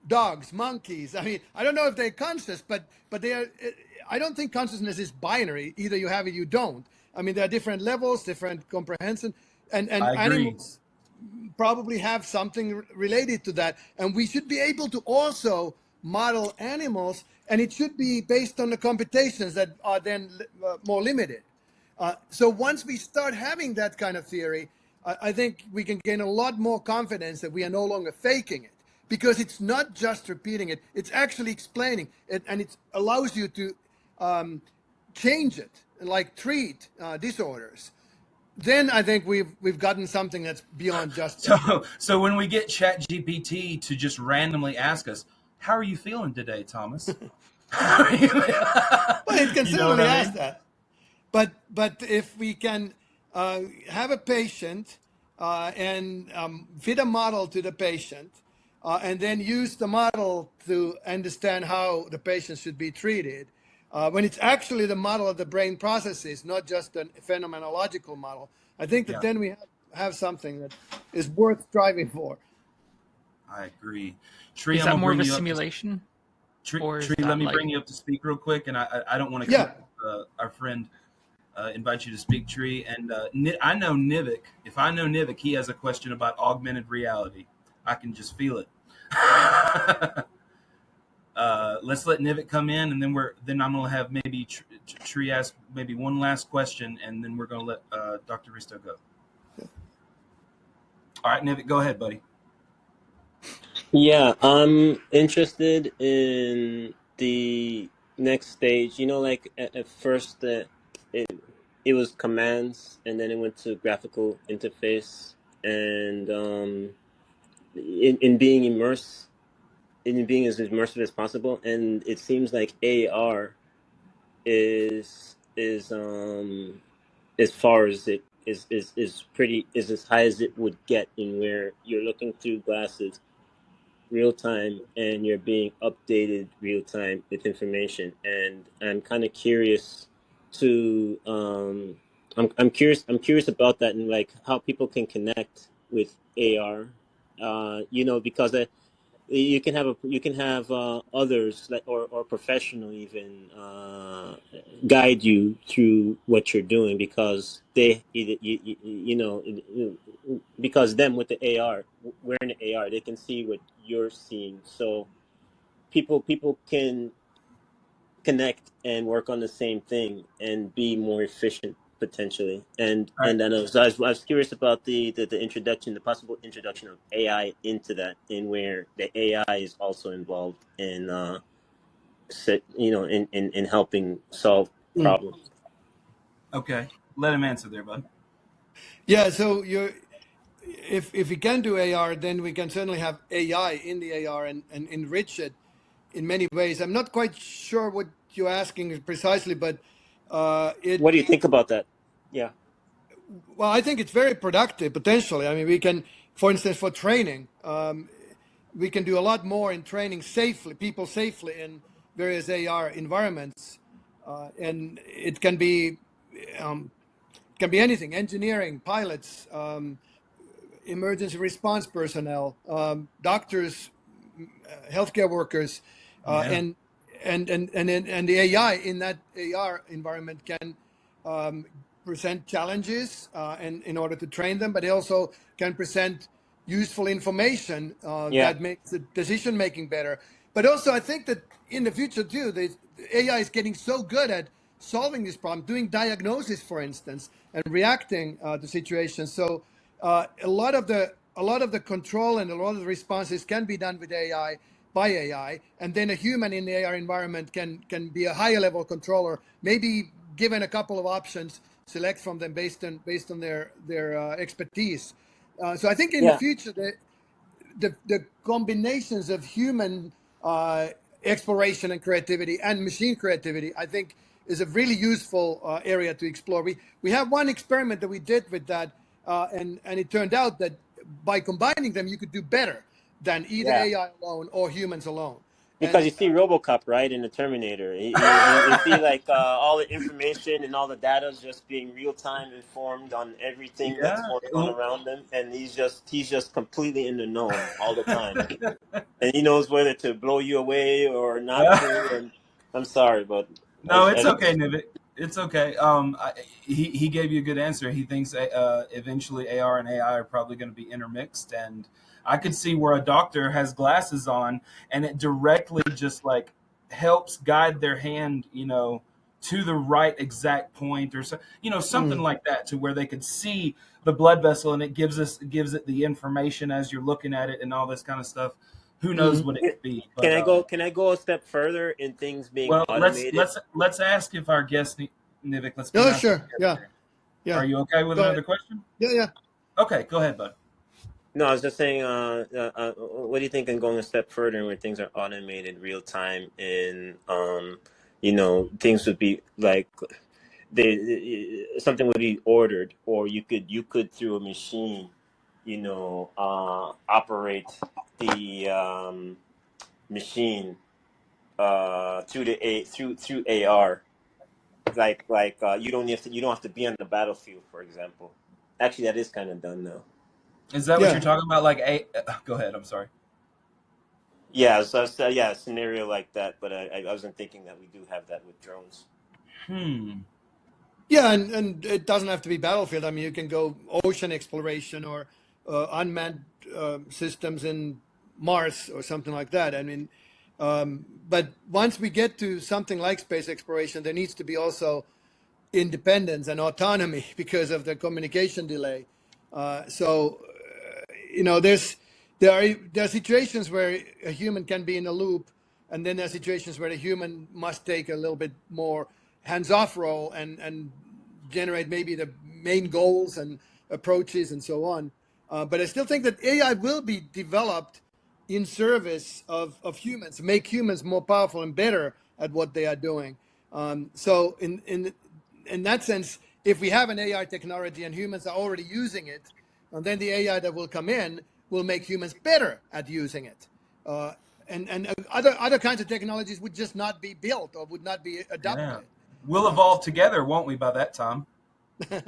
dogs, monkeys? I mean, I don't know if they're conscious, but they are. I don't think consciousness is binary. Either you have it, you don't. I mean, there are different levels, different comprehension, and I agree. animals probably have something related to that. And we should be able to also model animals, and it should be based on the computations that are then more limited. So once we start having that kind of theory, I think we can gain a lot more confidence that we are no longer faking it, because it's not just repeating it, it's actually explaining it, and it allows you to change it, like treat disorders. Then I think we've gotten something that's beyond just that. So when we get Chat GPT to just randomly ask us, "How are you feeling today, Thomas?" Well, it can You know what certainly I ask mean? that. But if we can have a patient and fit a model to the patient, and then use the model to understand how the patient should be treated, when it's actually the model of the brain processes, not just a phenomenological model, I think that Yeah, then we have something that is worth striving for. I agree. Tree, Is I'm that gonna more of bring a you up to simulation, or is Tree. Let that me like? bring you up to speak real quick, and I don't want to keep Yeah. our friend invite you to speak, Tree. And I know Nivik. If I know Nivik, he has a question about augmented reality. I can just feel it. Let's let Nivik come in, and then I'm gonna have maybe Tree ask maybe one last question, and then we're gonna let Dr. Risto go. All right, Nivik, go ahead, buddy. Yeah, I'm interested in the next stage. Like at first, it it was commands, and then it went to graphical interface, and in being immersed, in being as immersive as possible. And it seems like AR is as far as it is pretty is as high as it would get, in where you're looking through glasses real time and you're being updated real time with information. And I'm kind of curious to I'm curious about that, and like how people can connect with AR, because you can have others, like, or professional even, guide you through what you're doing, because because them with the AR, wearing the AR, they can see what you're seeing. So people can connect and work on the same thing and be more efficient potentially. and All right. and then I was curious about the introduction, the possible introduction of AI into that, in where the AI is also involved in in helping solve Mm. problems. Okay, let him answer there, bud. Yeah, so if we can do AR, then we can certainly have AI in the AR and enrich it in many ways. I'm not quite sure what you're asking precisely, but it What do you think about that? Yeah. well, I think it's very productive potentially. I mean, we can, for instance, for training. we can do a lot more in training people safely in various AR environments, and it um, can be anything: engineering, pilots, emergency response personnel, doctors, healthcare workers, Yeah. and the AI in that AR environment can um, present challenges and in order to train them, but it also can present useful information Yeah, that makes the decision making better. But also, I think that in the future too, the AI is getting so good at solving this problem, doing diagnosis, for instance, and reacting to situations. So a lot of the control and a lot of the responses can be done with AI by AI, and then a human in the AI environment can be a higher level controller, maybe given a couple of options, select from them based on their expertise. So I think in the yeah, future the combinations of human exploration and creativity and machine creativity, I think, is a really useful area to explore. We have one experiment that we did with that, and it turned out that by combining them, you could do better than either yeah. AI alone or humans alone. Because And you see RoboCop, right, in the Terminator. You see like all the information and all the data is just being real time informed on everything Yeah. that's going on around him, and he's just completely in the know all the time, and he knows whether to blow you away or not to. And I'm sorry, but No, as it's as okay, Nivik. It's okay. He gave you a good answer. He thinks eventually AR and AI are probably going to be intermixed, and I could see where a doctor has glasses on, and it directly just like helps guide their hand, to the right exact point, or so, something mm, like that, to where they could see the blood vessel, and it gives it the information as you're looking at it, and all this kind of stuff. Who knows mm. what it could be, can but I go? Can I go a step further in things being well, let's automated? let's let's ask if our guest Nivik. Let's Oh, ask our sure, guest yeah, here. yeah. Are you okay with Go ahead. another question? Yeah, yeah. Okay, go ahead, bud. No, I was just saying. What do you think? In going a step further, where things are automated, real time, and things would be like something would be ordered, or you could through a machine, operate the machine through AR. Like you don't have to be on the battlefield, for example. Actually, that is kind of done now. Is that what you're Yeah. talking about? Like, go ahead. I'm sorry. Yeah, so yeah, a scenario like that, but I wasn't thinking that we do have that with drones. Hmm. Yeah, and it doesn't have to be battlefield. I mean, you can go ocean exploration or unmanned systems in Mars or something like that. I mean, but once we get to something like space exploration, there needs to be also independence and autonomy because of the communication delay. There are situations where a human can be in a loop, and then there are situations where the human must take a little bit more hands-off role and generate maybe the main goals and approaches and so on. But I still think that AI will be developed in service of humans, make humans more powerful and better at what they are doing. So in that sense, if we have an AI technology and humans are already using it, and then the AI that will come in will make humans better at using it. Uh, and other kinds of technologies would just not be built or would not be Yeah. adopted. We'll Uh, evolve together, won't we? By that time. I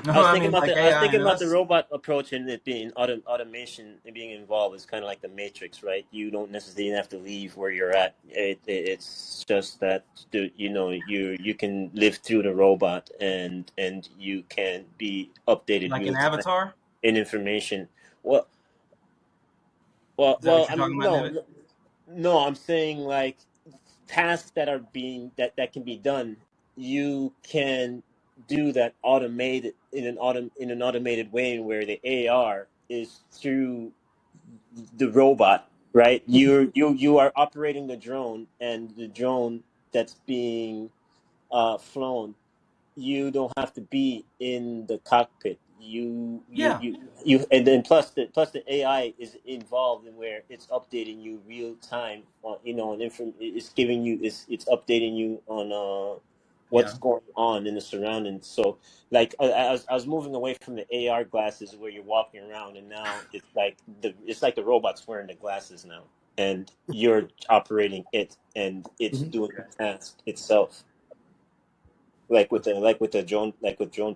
No, was I thinking mean about like the I was AI thinking and about the us. robot approach and it being automation and being involved is kind of like the Matrix, right? You don't necessarily have to leave where you're at. It's just that you can live through the robot and you can be updated Like an real time avatar. in information. Well, well, Is that well. what I you're talking mean, about, no, Nivik? no. I'm saying like tasks that can be done, you can do that automated in an automated way where the AR is through the robot, right? You are operating the drone, and the drone that's being flown, you don't have to be in the cockpit. Yeah. And then plus the AI is involved in where it's updating you real time on, it's giving you, it's updating you on what's going on in the surroundings. So like I was moving away from the AR glasses where you're walking around, and now it's like the robot's wearing the glasses now, and you're operating it, and it's Mhm. doing the task itself, like with drone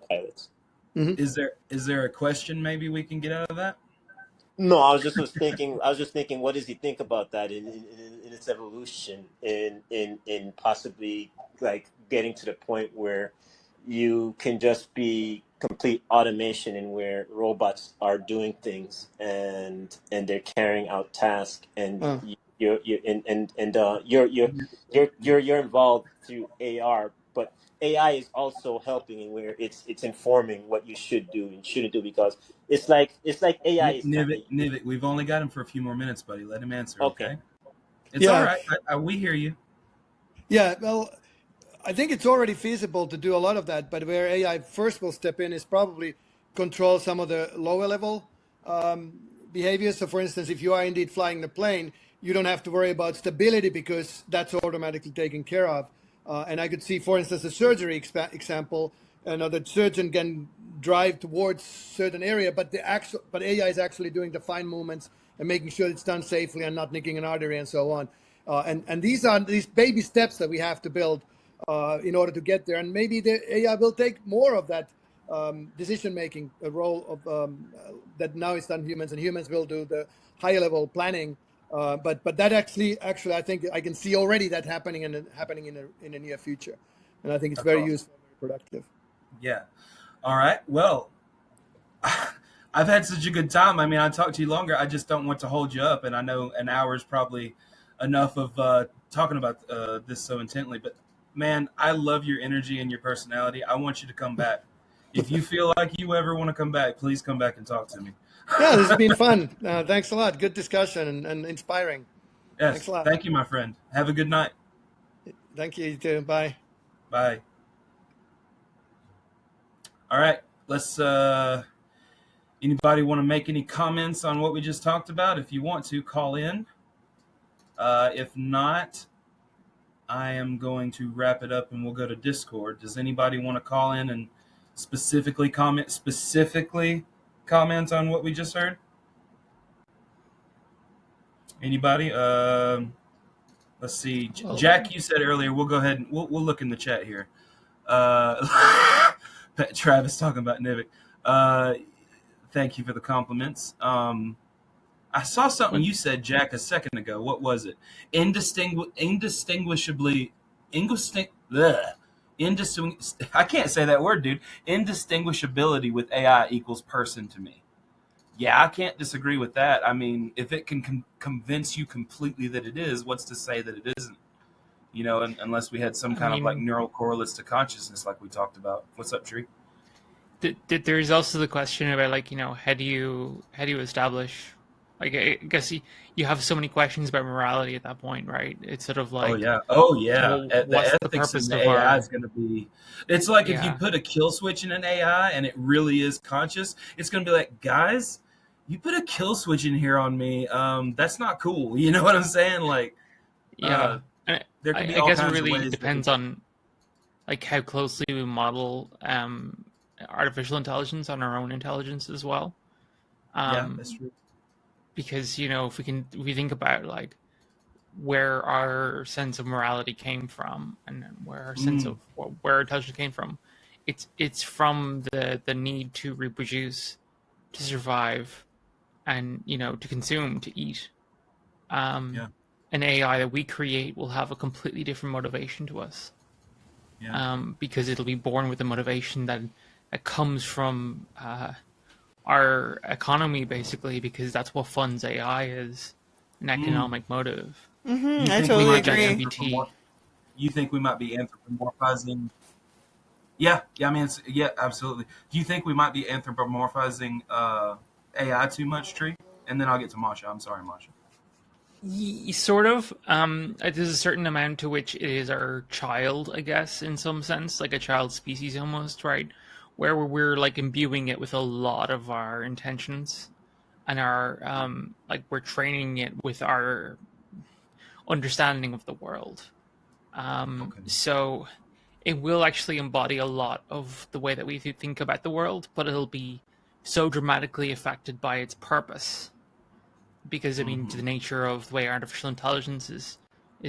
pilots. Mhm. Is there a question maybe we can get out of that? No, I was just thinking, what does he think about that in its evolution, in possibly like getting to the point where you can just be complete automation, and where robots are doing things, and they're carrying out tasks, and Uh, you're involved through AR, but AI is also helping in where it's informing what you should do and shouldn't do, because it's like AI is kind of Nivik, we've only got him for a few more minutes, buddy. Let him answer, okay. okay? It's all yeah, right. We hear you. yeah. Well, I think it's already feasible to do a lot of that, but where AI first will step in is probably control some of the lower level behaviors. So, for instance, if you are indeed flying the plane, you don't have to worry about stability because that's automatically taken care of. And I could see, for instance, a surgery example. The surgeon can drive towards certain area, but AI is actually doing the fine movements and making sure it's done safely and not nicking an artery and so on. And these are these baby steps that we have to build in order to get there. And maybe the AI will take more of that decision making role of that now is done humans, and humans will do the higher level planning. But that actually, I think I can see already that happening in the near future, and I think it's That's very awesome. useful, very productive. Yeah. All right. Well, I've had such a good time. I mean, I talked to you longer. I just don't want to hold you up, and I know an hour is probably enough of talking about this so intently. But man, I love your energy and your personality. I want you to come back. If you feel like you ever want to come back, please come back and talk to me. Yeah, this has been fun. Thanks a lot. Good discussion and inspiring. Thanks Yes. a lot. Thank you, my friend. Have a good night. Thank you too. Bye. Bye. All right. Let's. Anybody want to make any comments on what we just talked about? If you want to, call in. If not, I am going to wrap it up and we'll go to Discord. Does anybody want to call in and specifically comment on what we just heard? Anybody? Let's see. Well, Jack, you said earlier. We'll go ahead and we'll look in the chat here. Uh, Travis talking about Nivik. Thank you for the compliments. I saw something you said, Jack, a second ago. What was it? Indistinguishably, I can't say that word, dude. Indistinguishability with AI equals person to me. Yeah, I can't disagree with that. I mean, if it can convince you completely that it is, what's to say that it isn't? You know, unless we had some I kind of like mean, neural correlates to consciousness, like we talked about. What's up, Tree? there's also the question about like how do you establish like I guess you have so many questions about morality at that point, right? It's sort of Oh like, yeah, oh yeah. well, The what's the ethics in purpose the of AI is our going to be. It's like if you yeah put a kill switch in an AI and it really is conscious, it's going to be like, guys, you put a kill switch in here on me. That's not cool. You know what I'm saying? Like, uh, yeah. And there could be I all guess it kinds of really ways that we depends could. on like how closely we model artificial intelligence on our own intelligence as well. Yeah, that's Um, true. because if we think about like where our sense of morality came from, and where our sense Mm, of where our intelligence came from, it's from the need to reproduce, to survive, and to consume, to eat. yeah, um an AI that we create will have a completely different motivation to us, yeah. because it'll be born with a motivation that comes from our economy, basically, because that's what funds AI, is an Mm. economic motive. You I think we totally might Like be agree. ChatGPT. anthropomorph? You think we might be anthropomorphizing? Yeah, yeah. I mean, yeah, absolutely. Do you think we might be anthropomorphizing AI too much, Tree? And then I'll get to Masha. I'm sorry, Masha. Sort of. There's a certain amount to which it is our child, I guess, in some sense, like a child species almost, right? Where we're like imbuing it with a lot of our intentions, and our like we're training it with our understanding of the world. Okay. So it will actually embody a lot of the way that we think about the world, but it'll be so dramatically affected by its purpose. Because, I mean, to the nature of the way artificial intelligence is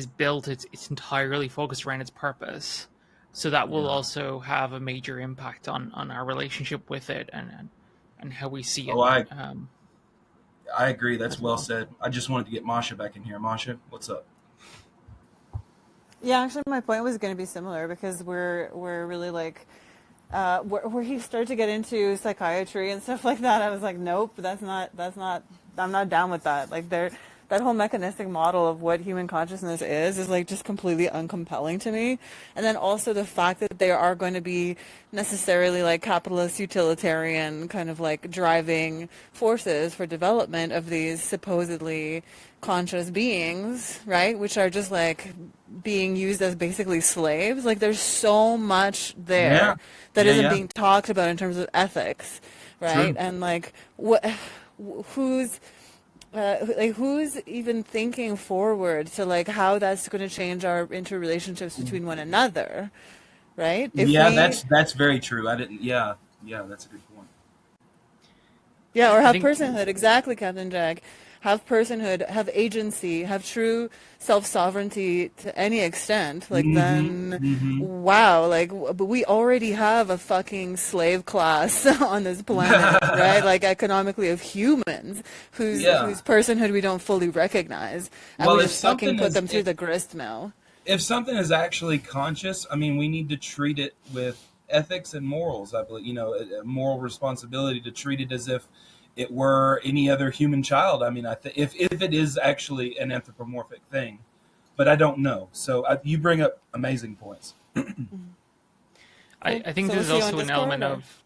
built, it's entirely focused around its purpose. So that will also have a major impact on our relationship with it and how we see it. Oh, I agree. That's well well said. I just wanted to get Masha back in here. Masha, what's up? Yeah, actually, my point was going to be similar because we're really like where he started to get into psychiatry and stuff like that. I was like, nope, that's not. I'm not down with that. Like that whole mechanistic model of what human consciousness is like just completely uncompelling to me. And then also the fact that there are going to be necessarily like capitalist utilitarian kind of like driving forces for development of these supposedly conscious beings, right? Which are just like being used as basically slaves. Like there's so much there that isn't being talked about in terms of ethics, right? True. And like who's even thinking forward to like how that's going to change our interrelationships between one another, right? That's very true. I didn't. Yeah, that's a good point. Yeah, or have personhood. Exactly, Captain Jack. Have personhood, have agency, have true self-sovereignty to any extent. Like wow, like but we already have a fucking slave class on this planet, right? Like economically of humans whose personhood we don't fully recognize, and we just fucking put them through the grist mill. If something is actually conscious, I mean, we need to treat it with ethics and morals. I believe, a moral responsibility to treat it as if it were any other human child. I mean, if it is actually an anthropomorphic thing, but I don't know. So you bring up amazing points. I think there's also an element of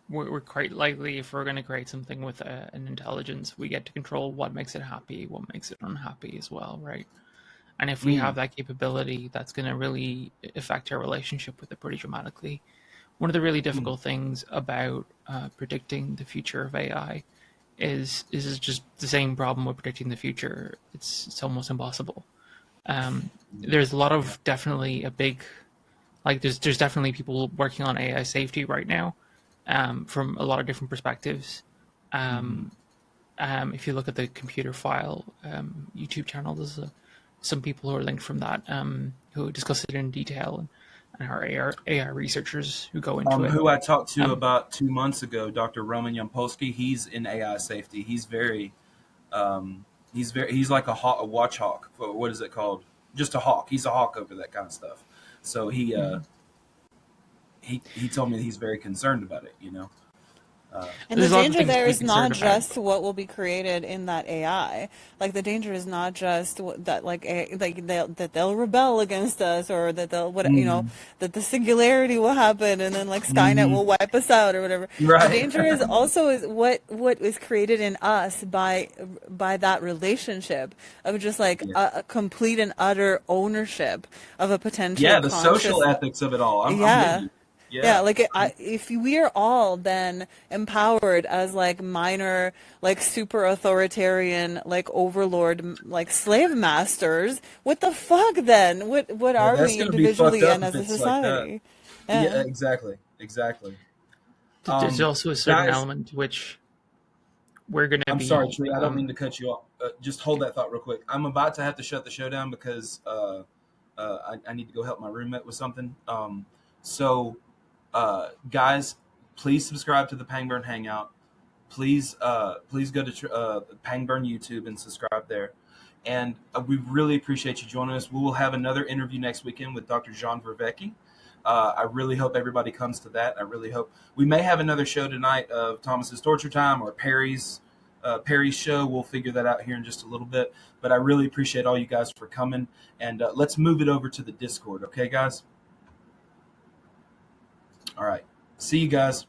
we're quite likely, if we're going to create something with an intelligence, we get to control what makes it happy, what makes it unhappy as well, right? And if we have that capability, that's going to really affect our relationship with it pretty dramatically. One of the really difficult things about predicting the future of AI is just the same problem with predicting the future. It's almost impossible. There's a lot of definitely a big, like there's definitely people working on AI safety right now, from a lot of different perspectives. If you look at the Computer File YouTube channel, there's some people who are linked from that who discuss it in detail. And our AI researchers who go into it. Who I talked to about 2 months ago, Dr. Roman Yampolsky, he's in AI safety. He's he's like a watch hawk. What is it called? Just a hawk. He's a hawk over that kind of stuff. So he told me he's very concerned about it, And the danger there is not just what will be created in that AI. Like the danger is not just that, that they'll rebel against us, or that they'll that the singularity will happen, and then like Skynet will wipe us out or whatever. Right. The danger is also what is created in us by that relationship of just like a complete and utter ownership of a potential. Yeah, the social ethics of it all. I'm with you. Yeah, like if we are all then empowered as like minor, like super authoritarian, like overlord, like slave masters, what the fuck then? What are we individually and as a society? Like yeah, exactly. There's also a certain element to which we're going to be... I'm sorry, Tree, I don't mean to cut you off. Just hold that thought real quick. I'm about to have to shut the show down because I need to go help my roommate with something. Guys, please subscribe to the Pangburn Hangout. Please go to Pangburn YouTube and subscribe there. And we really appreciate you joining us. We will have another interview next weekend with Dr. Jean Vervecki. I really hope everybody comes to that. I really hope we may have another show tonight of Thomas's Torture Time or Perry's show. We'll figure that out here in just a little bit. But I really appreciate all you guys for coming. And let's move it over to the Discord. Okay, guys? All right. See you guys.